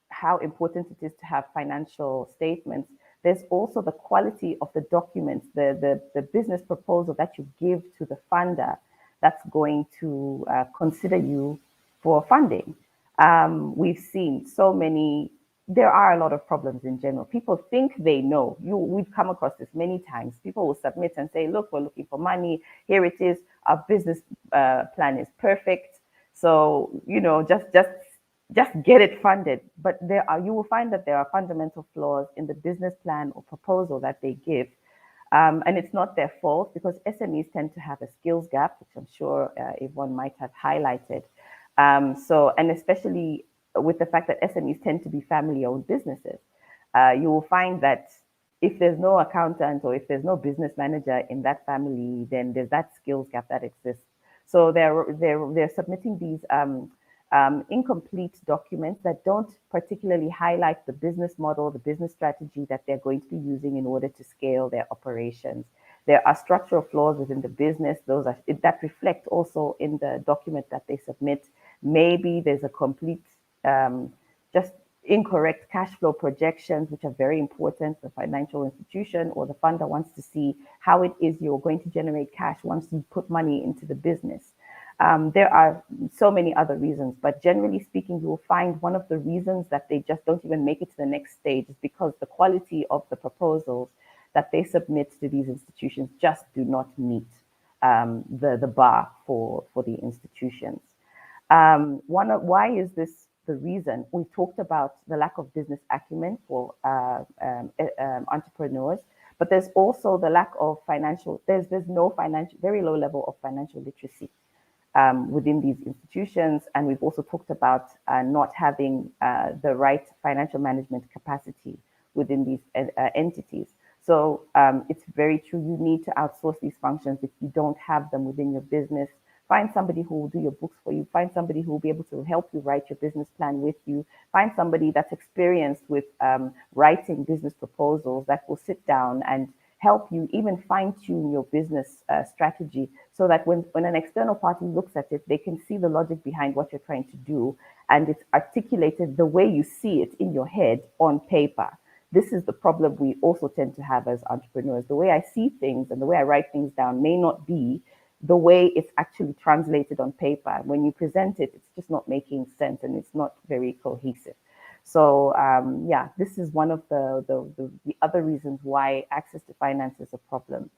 Speaker 4: how important it is to have financial statements. There's also the quality of the documents, the business proposal that you give to the funder that's going to consider you for funding. We've seen so many there are a lot of problems in general. People think they know. We've come across this many times. People will submit and say, look, we're looking for money. Here it is. Our business plan is perfect. So, just get it funded. But you will find that there are fundamental flaws in the business plan or proposal that they give. And it's not their fault, because SMEs tend to have a skills gap, which I'm sure Yvonne might have highlighted. And especially with the fact that SMEs tend to be family-owned businesses, you will find that if there's no accountant or if there's no business manager in that family, then there's that skills gap that exists. So they're submitting these incomplete documents that don't particularly highlight the business model, the business strategy that they're going to be using in order to scale their operations. There are structural flaws within the business. That reflect also in the document that they submit. Maybe there's a complete, just incorrect cash flow projections, which are very important. The financial institution or the funder wants to see how it is you're going to generate cash once you put money into the business. There are so many other reasons, but generally speaking, you will find one of the reasons that they just don't even make it to the next stage is because the quality of the proposals that they submit to these institutions just do not meet the bar for the institutions. Why is this the reason? We talked about the lack of business acumen for entrepreneurs, but there's also the lack of there's no financial, very low level of financial literacy within these institutions. And we've also talked about not having the right financial management capacity within these entities. So it's very true. You need to outsource these functions if you don't have them within your business. Find somebody who will do your books for you. Find somebody who will be able to help you write your business plan with you. Find somebody that's experienced with writing business proposals that will sit down and help you even fine-tune your business strategy, so that when an external party looks at it, they can see the logic behind what you're trying to do, and it's articulated the way you see it in your head on paper. This is the problem we also tend to have as entrepreneurs. The way I see things and the way I write things down may not be the way it's actually translated on paper. When you present it, it's just not making sense and it's not very cohesive. So this is one of the other reasons why access to finance is a problem.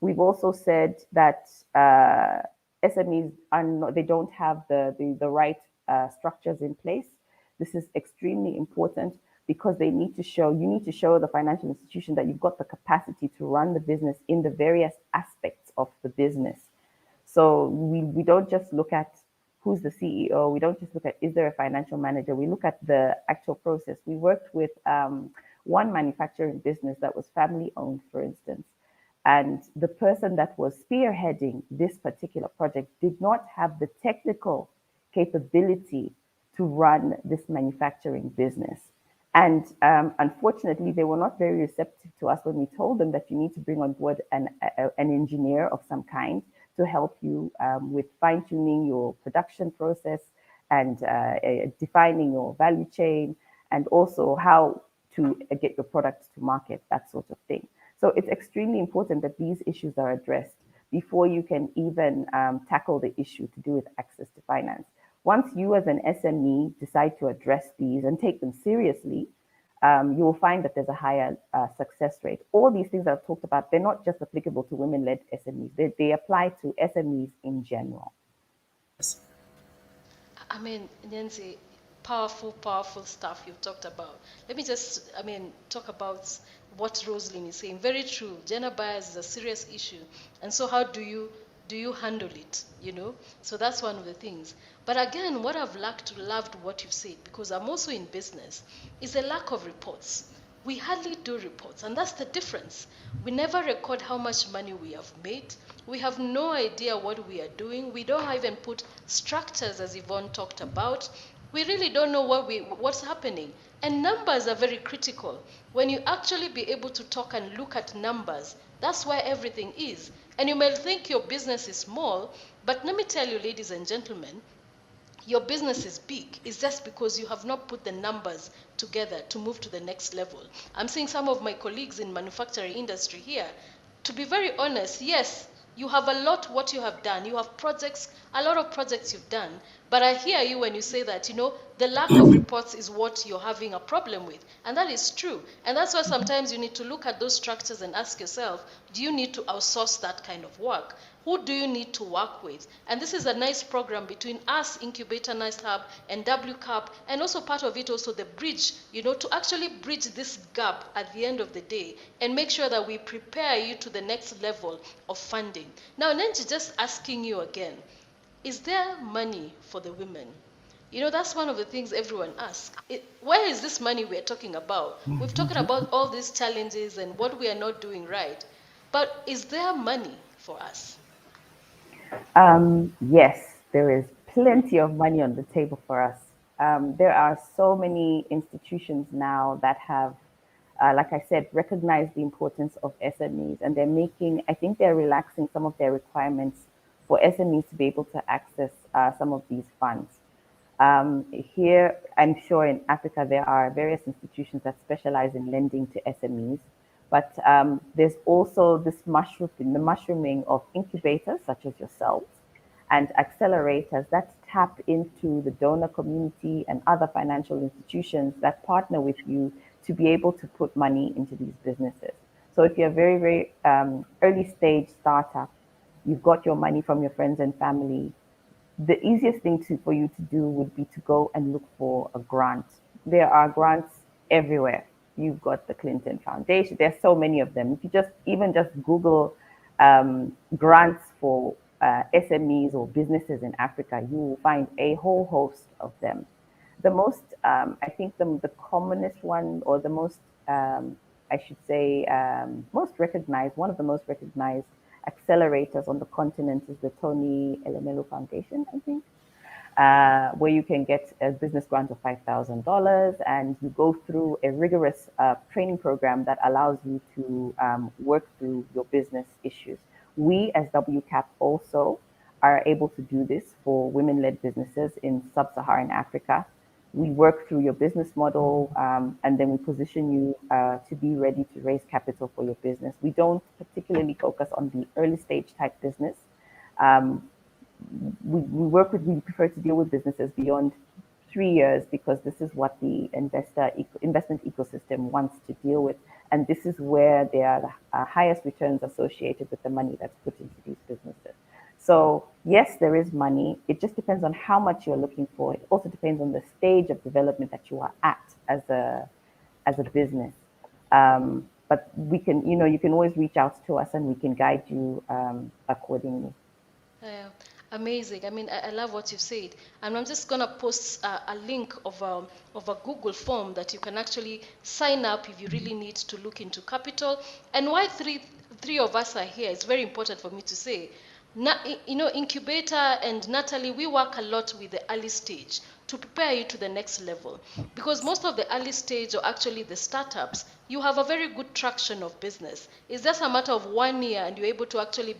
Speaker 4: We've also said that SMEs they don't have the right structures in place. This is extremely important because you need to show the financial institution that you've got the capacity to run the business in the various aspects of the business. So we don't just look at who's the CEO. We don't just look at, is there a financial manager? We look at the actual process. We worked with one manufacturing business that was family owned, for instance. And the person that was spearheading this particular project did not have the technical capability to run this manufacturing business. And unfortunately, they were not very receptive to us when we told them that you need to bring on board an engineer of some kind to help you with fine-tuning your production process and defining your value chain, and also how to get your products to market, that sort of thing. So it's extremely important that these issues are addressed before you can even tackle the issue to do with access to finance. Once you as an SME decide to address these and take them seriously, you will find that there's a higher success rate. All these things I've talked about, they're not just applicable to women-led SMEs. They apply to SMEs in general.
Speaker 2: I mean, Nancy, powerful stuff you've talked about. Let me just, talk about what Rosalind is saying. Very true. Gender bias is a serious issue. And so how do you handle it, So that's one of the things. But again, what I've loved what you've said, because I'm also in business, is a lack of reports. We hardly do reports, and that's the difference. We never record how much money we have made. We have no idea what we are doing. We don't even put structures, as Yvonne talked about. We really don't know what's happening. And numbers are very critical. When you actually be able to talk and look at numbers, that's where everything is. And you may think your business is small, but let me tell you, ladies and gentlemen, your business is big. It's just because you have not put the numbers together to move to the next level. I'm seeing some of my colleagues in manufacturing industry here. To be very honest, yes, You have a lot what you have done. You have projects, a lot of projects you've done. But I hear you when you say that, the lack of reports is what you're having a problem with. And that is true. And that's why sometimes you need to look at those structures and ask yourself, do you need to outsource that kind of work? Who do you need to work with? And this is a nice program between us, Incubator Nice Hub, and WCAP, and also part of it also the bridge, to actually bridge this gap at the end of the day and make sure that we prepare you to the next level of funding. Now, Nenji, just asking you again, is there money for the women? That's one of the things everyone asks. Where is this money we're talking about? We've talked about all these challenges and what we are not doing right. But is there money for us?
Speaker 4: Yes, there is plenty of money on the table for us. There are so many institutions now that have, like I said, recognized the importance of SMEs, and I think they're relaxing some of their requirements for SMEs to be able to access some of these funds. Here, I'm sure in Africa, there are various institutions that specialize in lending to SMEs, but there's also the mushrooming of incubators such as yourselves and accelerators that tap into the donor community and other financial institutions that partner with you to be able to put money into these businesses. So if you're a very, very early stage startup, you've got your money from your friends and family, the easiest thing for you to do would be to go and look for a grant. There are grants everywhere. You've got the Clinton Foundation. There's so many of them. If you just Google grants for SMEs or businesses in Africa, you will find a whole host of them. The most, I think, the commonest one, or the most, I should say, most recognized, one of the most recognized accelerators on the continent is the Tony Elumelu Foundation, I think, where you can get a business grant of $5,000 and you go through a rigorous training program that allows you to work through your business issues. We as WCAP also are able to do this for women-led businesses in sub-Saharan Africa. We work through your business model, and then we position you to be ready to raise capital for your business. We don't particularly focus on the early stage type business. We prefer to deal with businesses beyond 3 years because this is what the investment ecosystem wants to deal with. And this is where there are the highest returns associated with the money that's put into these businesses. So yes, there is money. It just depends on how much you're looking for. It also depends on the stage of development that you are at as a business. But we can, you can always reach out to us and we can guide you accordingly.
Speaker 2: Amazing. I mean, I love what you've said. And I'm just going to post a link of a Google form that you can actually sign up if you really need to look into capital. And why three of us are here, it's very important for me to say. Incubator and Natalie, we work a lot with the early stage to prepare you to the next level. Because most of the early stage, or actually the startups, you have a very good traction of business. It's just a matter of 1 year and you're able to actually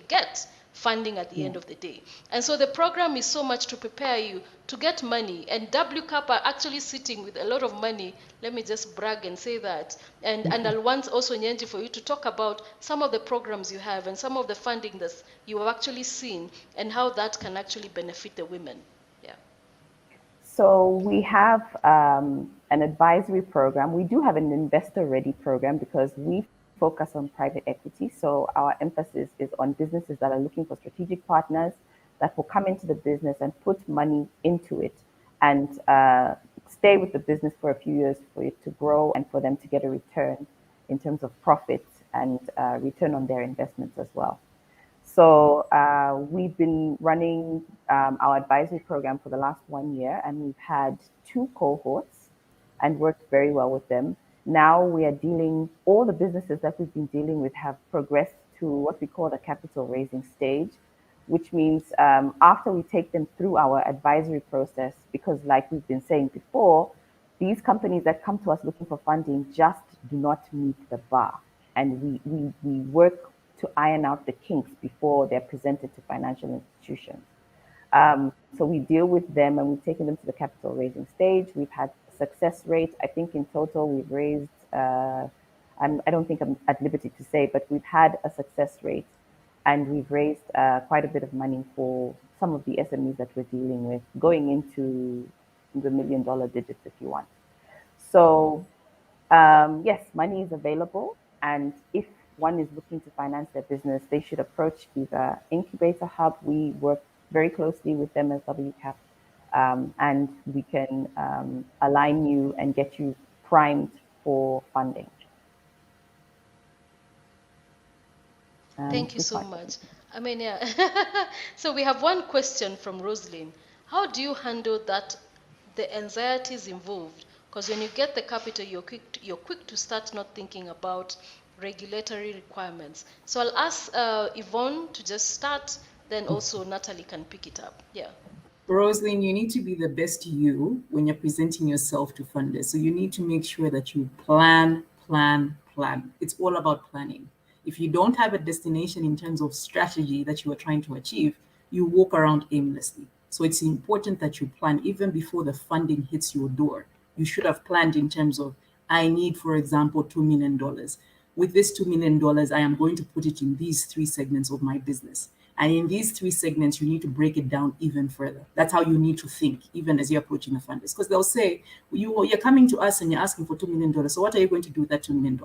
Speaker 2: get funding at the end of the day. And so the program is so much to prepare you to get money. And WCAP are actually sitting with a lot of money. Let me just brag and say that. And I'll want also Nyenji for you to talk about some of the programs you have and some of the funding that you have actually seen and how that can actually benefit the women. Yeah.
Speaker 4: So we have an advisory program. We do have an investor-ready program because we focus on private equity. So our emphasis is on businesses that are looking for strategic partners that will come into the business and put money into it and stay with the business for a few years for it to grow and for them to get a return in terms of profits and return on their investments as well. So we've been running our advisory program for the last 1 year, and we've had 2 cohorts and worked very well with them. Now we are all the businesses that we've been dealing with have progressed to what we call the capital raising stage, which means after we take them through our advisory process, because like we've been saying before, these companies that come to us looking for funding just do not meet the bar. And we work to iron out the kinks before they're presented to financial institutions. So we deal with them and we've taken them to the capital raising stage. We've had success rate. I think in total we've raised, I don't think I'm at liberty to say, but we've had a success rate and we've raised quite a bit of money for some of the SMEs that we're dealing with, going into the $1 million digits if you want. So yes, money is available, and if one is looking to finance their business, they should approach either Incubator Hub. We work very closely with them as WCAP, and we can align you and get you primed for funding.
Speaker 2: Thank you
Speaker 4: We
Speaker 2: so
Speaker 4: pass it.
Speaker 2: much. I mean, yeah. So we have one question from Rosalind. How do you handle that, the anxieties involved? Because when you get the capital, you're quick to start not thinking about regulatory requirements. So I'll ask Yvonne to just start, then also Natalie can pick it up. Yeah.
Speaker 3: Rosalind, you need to be the best you when you're presenting yourself to funders. So you need to make sure that you plan, plan, plan. It's all about planning. If you don't have a destination in terms of strategy that you are trying to achieve, you walk around aimlessly. So it's important that you plan even before the funding hits your door. You should have planned in terms of, I need, for example, $2 million. With this $2 million, I am going to put it in these three segments of my business. And in these three segments, you need to break it down even further. That's how you need to think, even as you're approaching the funders. Because they'll say, you're coming to us and you're asking for $2 million. So what are you going to do with that $2 million?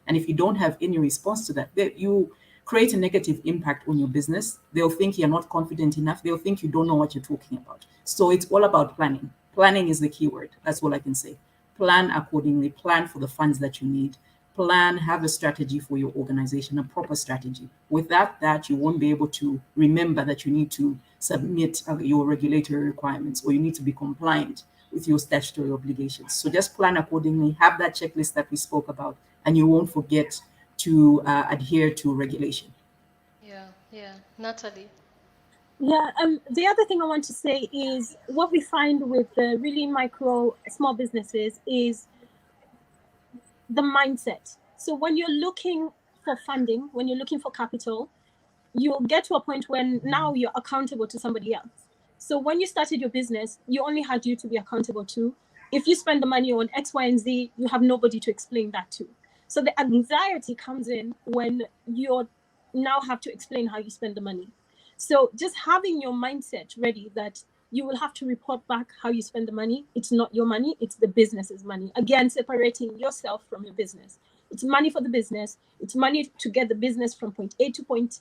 Speaker 3: And if you don't have any response to that, you create a negative impact on your business. They'll think you're not confident enough. They'll think you don't know what you're talking about. So it's all about planning. Planning is the key word. That's all I can say. Plan accordingly, plan for the funds that you need, plan, have a strategy for your organization, a proper strategy. Without that, you won't be able to remember that you need to submit your regulatory requirements or you need to be compliant with your statutory obligations. So just plan accordingly, have that checklist that we spoke about, and you won't forget to adhere to regulation.
Speaker 2: Yeah, yeah. Natalie.
Speaker 1: Yeah, the other thing I want to say is what we find with the really micro small businesses is the mindset. So when you're looking for funding, when you're looking for capital, you'll get to a point when now you're accountable to somebody else. So when you started your business, you only had you to be accountable to. If you spend the money on X, Y, and Z, you have nobody to explain that to. So the anxiety comes in when you now have to explain how you spend the money. So just having your mindset ready that you will have to report back how you spend the money. It's not your money, it's the business's money. Again, separating yourself from your business. It's money for the business, it's money to get the business from point A to point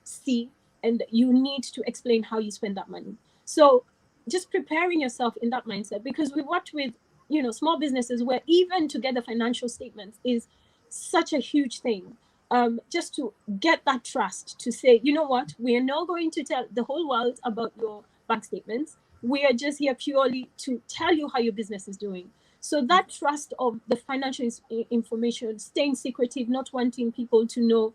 Speaker 1: C, and you need to explain how you spend that money. So just preparing yourself in that mindset, because we worked with small businesses where even to get the financial statements is such a huge thing. Just to get that trust to say, you know what, we are not going to tell the whole world about your bank statements. We are just here purely to tell you how your business is doing. So that trust of the financial information, staying secretive, not wanting people to know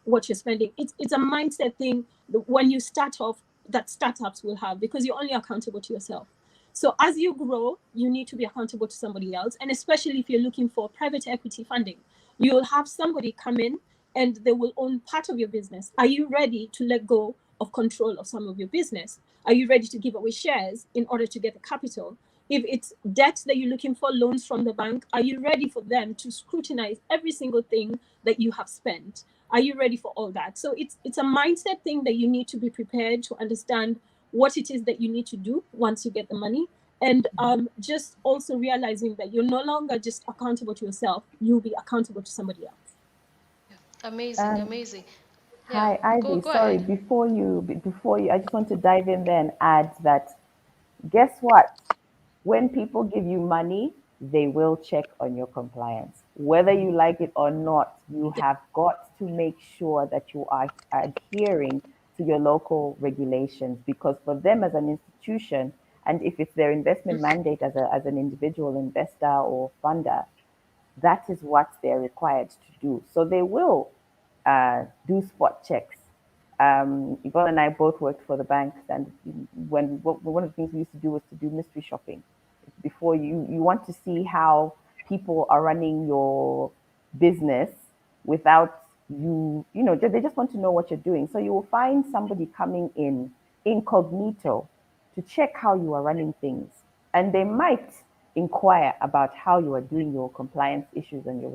Speaker 1: what you're spending. It's a mindset thing when you start off that startups will have, because you're only accountable to yourself. So as you grow, you need to be accountable to somebody else. And especially if you're looking for private equity funding, you'll have somebody come in and they will own part of your business. Are you ready to let go of control of some of your business? Are you ready to give away shares in order to get the capital? If it's debt that you're looking for, loans from the bank, are you ready for them to scrutinize every single thing that you have spent? Are you ready for all that? So it's a mindset thing that you need to be prepared to understand what it is that you need to do once you get the money. And just also realizing that you're no longer just accountable to yourself, you'll be accountable to somebody else.
Speaker 2: Amazing,
Speaker 4: Um,
Speaker 2: amazing. Yeah,
Speaker 4: Hi,
Speaker 2: go
Speaker 4: Ivy.
Speaker 2: go
Speaker 4: Sorry,
Speaker 2: ahead.
Speaker 4: before you, I just want to dive in there and add that guess what? When people give you money, they will check on your compliance. Whether you like it or not, you
Speaker 1: Yeah.
Speaker 4: have got to make sure that you are adhering to your local regulations, because for them as an institution, and if it's their investment mandate as an individual investor or funder, that is what they're required to do. So they will do spot checks. Yvonne and I both worked for the banks, and one of the things we used to do was to do mystery shopping. Before you want to see how people are running your business without they just want to know what you're doing. So you will find somebody coming in incognito to check how you are running things, and they might inquire about how you are doing your compliance issues and your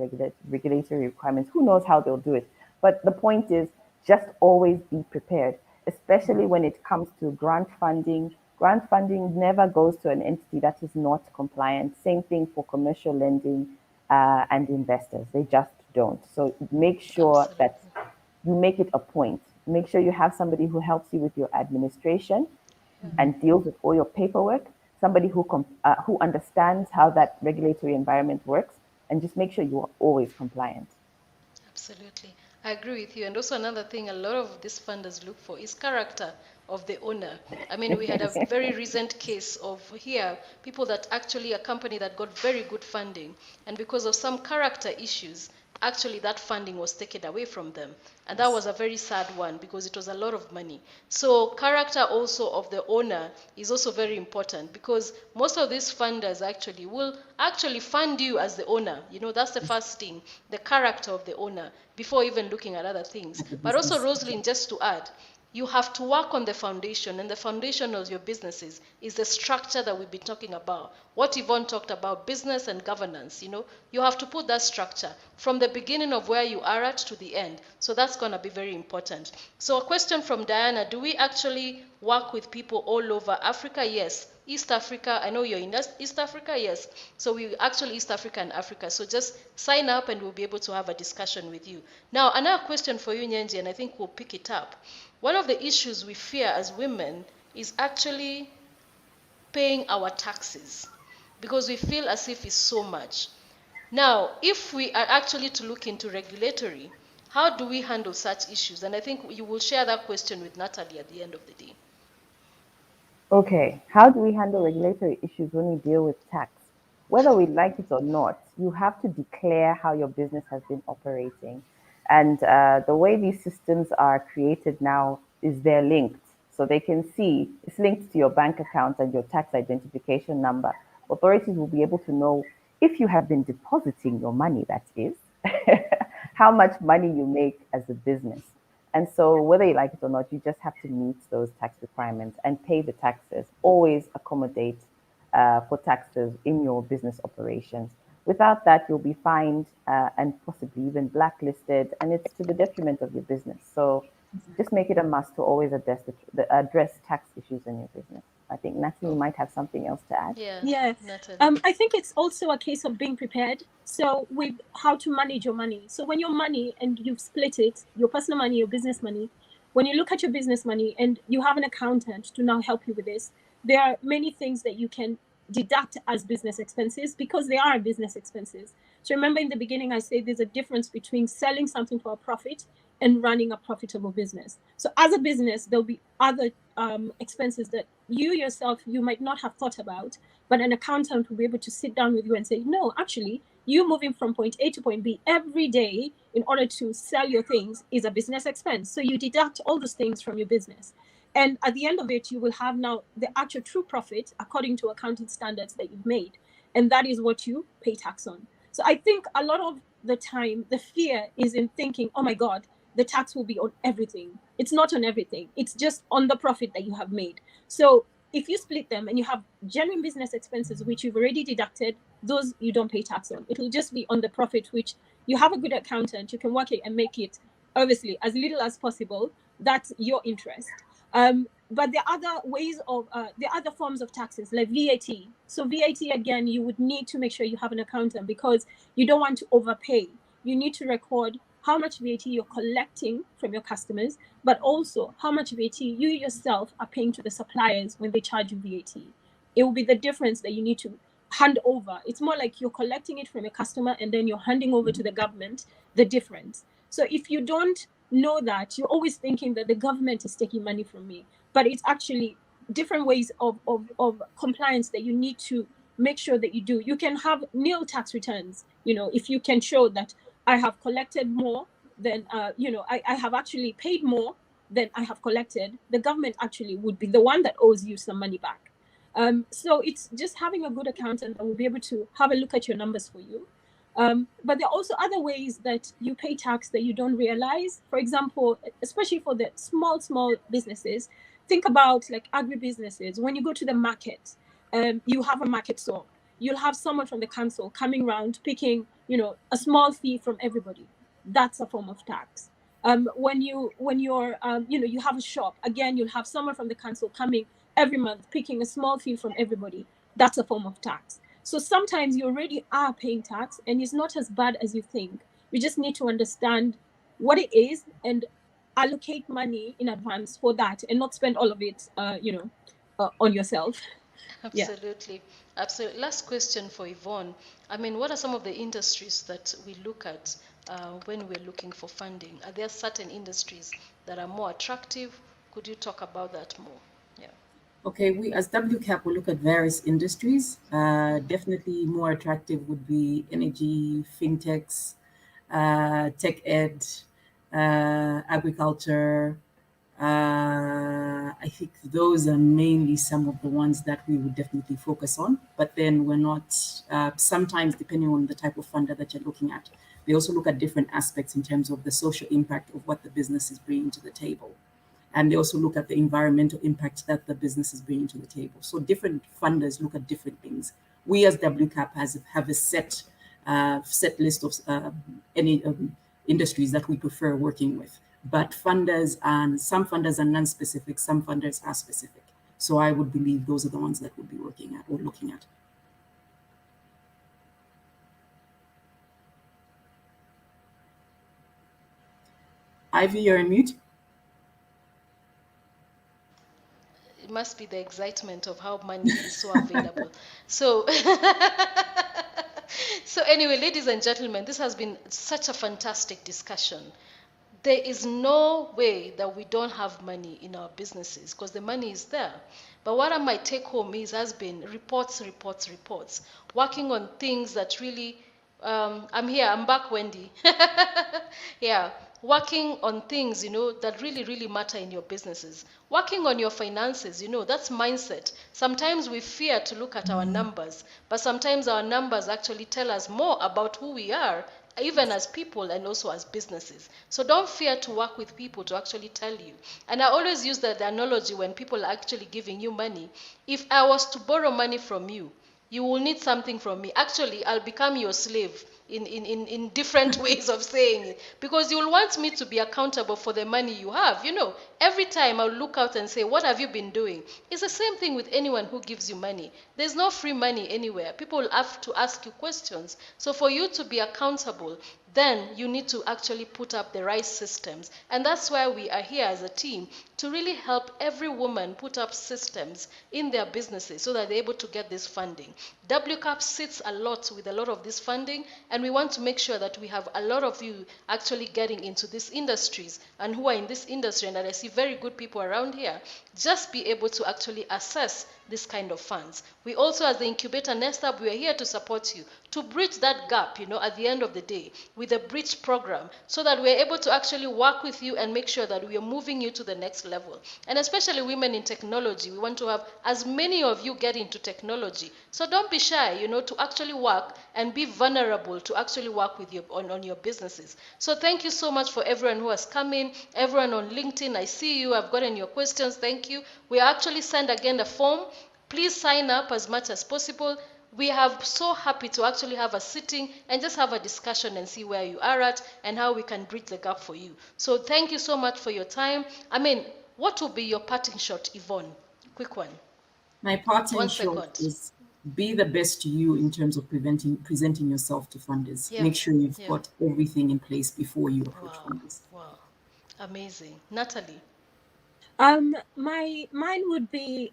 Speaker 4: regulatory requirements. Who knows how they'll do it? But the point is just always be prepared, especially when it comes to grant funding. Grant funding never goes to an entity that is not compliant. Same thing for commercial lending and investors. They just don't. So make sure that
Speaker 2: Absolutely.
Speaker 4: you make it a point. Make sure you have somebody who helps you with your administration
Speaker 2: Yeah.
Speaker 4: and deals with all your paperwork, somebody who understands how that regulatory environment works, and just make sure you are always compliant.
Speaker 2: Absolutely. I agree with you. And also another thing a lot of these funders look for is character of the owner. I mean, we had a very recent case of here, people that actually, a company that got very good funding, and because of some character issues, actually that funding was taken away from them. And that was a very sad one because it was a lot of money. So character also of the owner is also very important because most of these funders actually will actually fund you as the owner. You know, that's the first thing, the character of the owner, before even looking at other things.
Speaker 3: At the
Speaker 2: But also,
Speaker 3: business.
Speaker 2: Rosalind, just to add, you have to work on the foundation, and the foundation of your businesses is the structure that we've been talking about. What Yvonne talked about, business and governance, you know, you have to put that structure from the beginning of where you are at to the end. So that's going to be very important. So a question from Diana, do we actually work with people all over Africa? Yes. East Africa, I know you're in East Africa, yes. So we actually East Africa and Africa. So just sign up and we'll be able to have a discussion with you. Now, another question for you, Nyenji, and I think we'll pick it up. One of the issues we fear as women is actually paying our taxes because we feel as if it's so much. Now, if we are actually to look into regulatory, how do we handle such issues? And I think you will share that question with Natalie at the end of the day.
Speaker 4: Okay, how do we handle regulatory issues when we deal with tax? Whether we like it or not, you have to declare how your business has been operating. And the way these systems are created now is they're linked. So they can see it's linked to your bank account and your tax identification number. Authorities will be able to know if you have been depositing your money, that is, how much money you make as a business. And so, whether you like it or not, you just have to meet those tax requirements and pay the taxes. Always accommodate for taxes in your business operations. Without that, you'll be fined and possibly even blacklisted, and it's to the detriment of your business. So, just make it a must to always address tax issues in your business. I think Natalie
Speaker 2: Oh,
Speaker 4: might have something else to add.
Speaker 2: yeah,
Speaker 1: Yeah.
Speaker 2: Natalie.
Speaker 1: I think it's also a case of being prepared. So with how to manage your money. So when your money and you've split it, your personal money, your business money, when you look at your business money and you have an accountant to now help you with this, there are many things that you can deduct as business expenses because they are business expenses. So remember in the beginning, I said there's a difference between selling something for a profit and running a profitable business. So as a business, there'll be other expenses that you yourself, you might not have thought about, but an accountant will be able to sit down with you and say, no, actually, you moving from point A to point B every day in order to sell your things is a business expense. So you deduct all those things from your business. And at the end of it, you will have now the actual true profit according to accounting standards that you've made. And that is what you pay tax on. So I think a lot of the time, the fear is in thinking, oh my God, the tax will be on everything. It's not on everything, it's just on the profit that you have made. So if you split them and you have genuine business expenses which you've already deducted, those you don't pay tax on. It'll just be on the profit, which you have a good accountant, you can work it and make it obviously as little as possible. That's your interest. But there are other ways of there are other forms of taxes like VAT. So VAT again, you would need to make sure you have an accountant because you don't want to overpay. You need to record how much VAT you're collecting from your customers, but also how much VAT you yourself are paying to the suppliers when they charge you VAT. It will be the difference that you need to hand over. It's more like you're collecting it from a customer and then you're handing over to the government the difference. So if you don't know that, you're always thinking that the government is taking money from me, but it's actually different ways of compliance that you need to make sure that you do. You can have nil tax returns, if you can show that I have collected more than, I have actually paid more than I have collected, the government actually would be the one that owes you some money back. So it's just having a good accountant that will be able to have a look at your numbers for you. But there are also other ways that you pay tax that you don't realize. For example, especially for the small businesses, think about like agribusinesses. When you go to the market, you have a market stall. You'll have someone from the council coming around picking, a small fee from everybody. That's a form of tax. You have a shop, again, you'll have someone from the council coming every month picking a small fee from everybody. That's a form of tax. So sometimes you already are paying tax, and it's not as bad as you think. You just need to understand what it is and allocate money in advance for that, and not spend all of it on yourself. Yeah.
Speaker 2: Absolutely. Absolutely. Last question for Yvonne. I mean, what are some of the industries that we look at when we're looking for funding? Are there certain industries that are more attractive? Could you talk about that more? Yeah.
Speaker 3: Okay, we as WCAP will look at various industries. Definitely more attractive would be energy, fintechs, tech ed, agriculture. I think those are mainly some of the ones that we would definitely focus on. But then we're not, sometimes depending on the type of funder that you're looking at, they also look at different aspects in terms of the social impact of what the business is bringing to the table. And they also look at the environmental impact that the business is bringing to the table. So different funders look at different things. We as WCAP have a set list of any industries that we prefer working with. But funders, and some funders are non-specific, some funders are specific. So I would believe those are the ones that we'll be working at or looking at. Ivy, you're on mute.
Speaker 2: It must be the excitement of how money is so available. So, so anyway, ladies and gentlemen, this has been such a fantastic discussion. There is no way that we don't have money in our businesses, because the money is there. But what I might take home has been reports, reports, reports, working on things that really, I'm here, I'm back, Wendy. Yeah, working on things, that really, really matter in your businesses. Working on your finances, that's mindset. Sometimes we fear to look at our numbers, but sometimes our numbers actually tell us more about who we are, even as people and also as businesses. So don't fear to work with people to actually tell you. And I always use the analogy when people are actually giving you money. If I was to borrow money from you, you will need something from me. Actually, I'll become your slave in different ways of saying it, because you will want me to be accountable for the money you have. Every time I'll look out and say, what have you been doing? It's the same thing with anyone who gives you money. There's no free money anywhere. People will have to ask you questions. So for you to be accountable, then you need to actually put up the right systems. And that's why we are here as a team, to really help every woman put up systems in their businesses so that they're able to get this funding. WCAP sits a lot with a lot of this funding, and we want to make sure that we have a lot of you actually getting into these industries, and who are in this industry, and that I see very good people around here, just be able to actually assess this kind of funds. We also, as the Incubator Nest Hub, we are here to support you, to bridge that gap, at the end of the day, with a bridge program, so that we're able to actually work with you and make sure that we are moving you to the next level. And especially women in technology, we want to have as many of you get into technology. So don't be shy, to actually work and be vulnerable to actually work with you on your businesses. So thank you so much for everyone who has come in, everyone on LinkedIn. I see you, I've gotten your questions. Thank you. We actually send again a form. Please sign up as much as possible. We are so happy to actually have a sitting and just have a discussion and see where you are at and how we can bridge the gap for you. So thank you so much for your time. What will be your parting shot, Yvonne? Quick one.
Speaker 3: My parting
Speaker 2: One
Speaker 3: shot
Speaker 2: second.
Speaker 3: is be the best you in terms of presenting yourself to funders.
Speaker 2: Yeah,
Speaker 3: Make sure you've
Speaker 2: yeah.
Speaker 3: got everything in place before you approach
Speaker 2: Wow,
Speaker 3: funders.
Speaker 2: wow. Amazing. Natalie?
Speaker 1: Mine would be,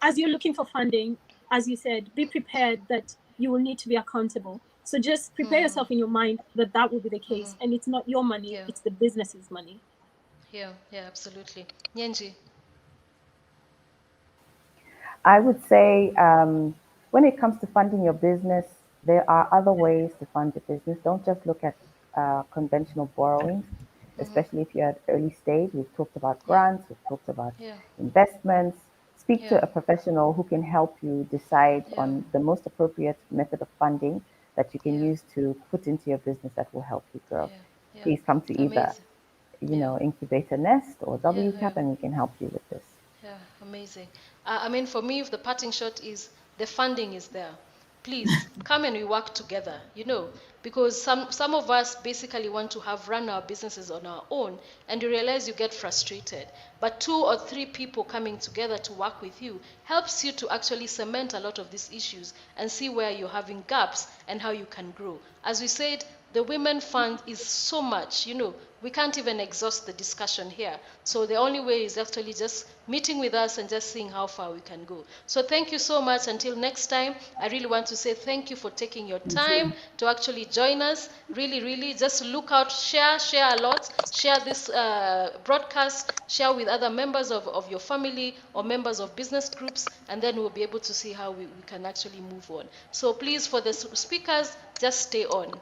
Speaker 1: as you're looking for funding, as you said, be prepared that you will need to be accountable. So just prepare yourself in your mind that that will be the case, and it's not your money;
Speaker 2: Yeah,
Speaker 1: it's the business's money.
Speaker 2: yeah, absolutely. Nyenji?
Speaker 4: I would say when it comes to funding your business, there are other ways to fund your business. Don't just look at conventional borrowings, especially if you're at early stage. We've talked about
Speaker 2: Yeah,
Speaker 4: grants, we've talked about
Speaker 2: yeah,
Speaker 4: investments. Speak
Speaker 2: yeah,
Speaker 4: to a professional who can help you decide
Speaker 2: yeah,
Speaker 4: on the most appropriate method of funding that you can
Speaker 2: yeah,
Speaker 4: use to put into your business that will help you grow.
Speaker 2: yeah, yeah.
Speaker 4: Please come to either,
Speaker 2: Amazing. Yeah,
Speaker 4: Incubator Nest or
Speaker 2: yeah, yeah.
Speaker 4: WCAP, and we can help you with this.
Speaker 2: Yeah, amazing. For me, if the parting shot is, the funding is there. please come and we work together, because some of us basically want to have run our businesses on our own, and you realize you get frustrated. But 2 or 3 people coming together to work with you helps you to actually cement a lot of these issues and see where you're having gaps and how you can grow. As we said, the women fund is so much, we can't even exhaust the discussion here. So the only way is actually just meeting with us and just seeing how far we can go. So thank you so much. Until next time, I really want to say thank you for taking your
Speaker 3: Thank
Speaker 2: time
Speaker 3: you.
Speaker 2: to actually join us. Really, really, just look out, share a lot, share this broadcast, share with other members of your family or members of business groups, and then we'll be able to see how we can actually move on. So please, for the speakers, just stay on.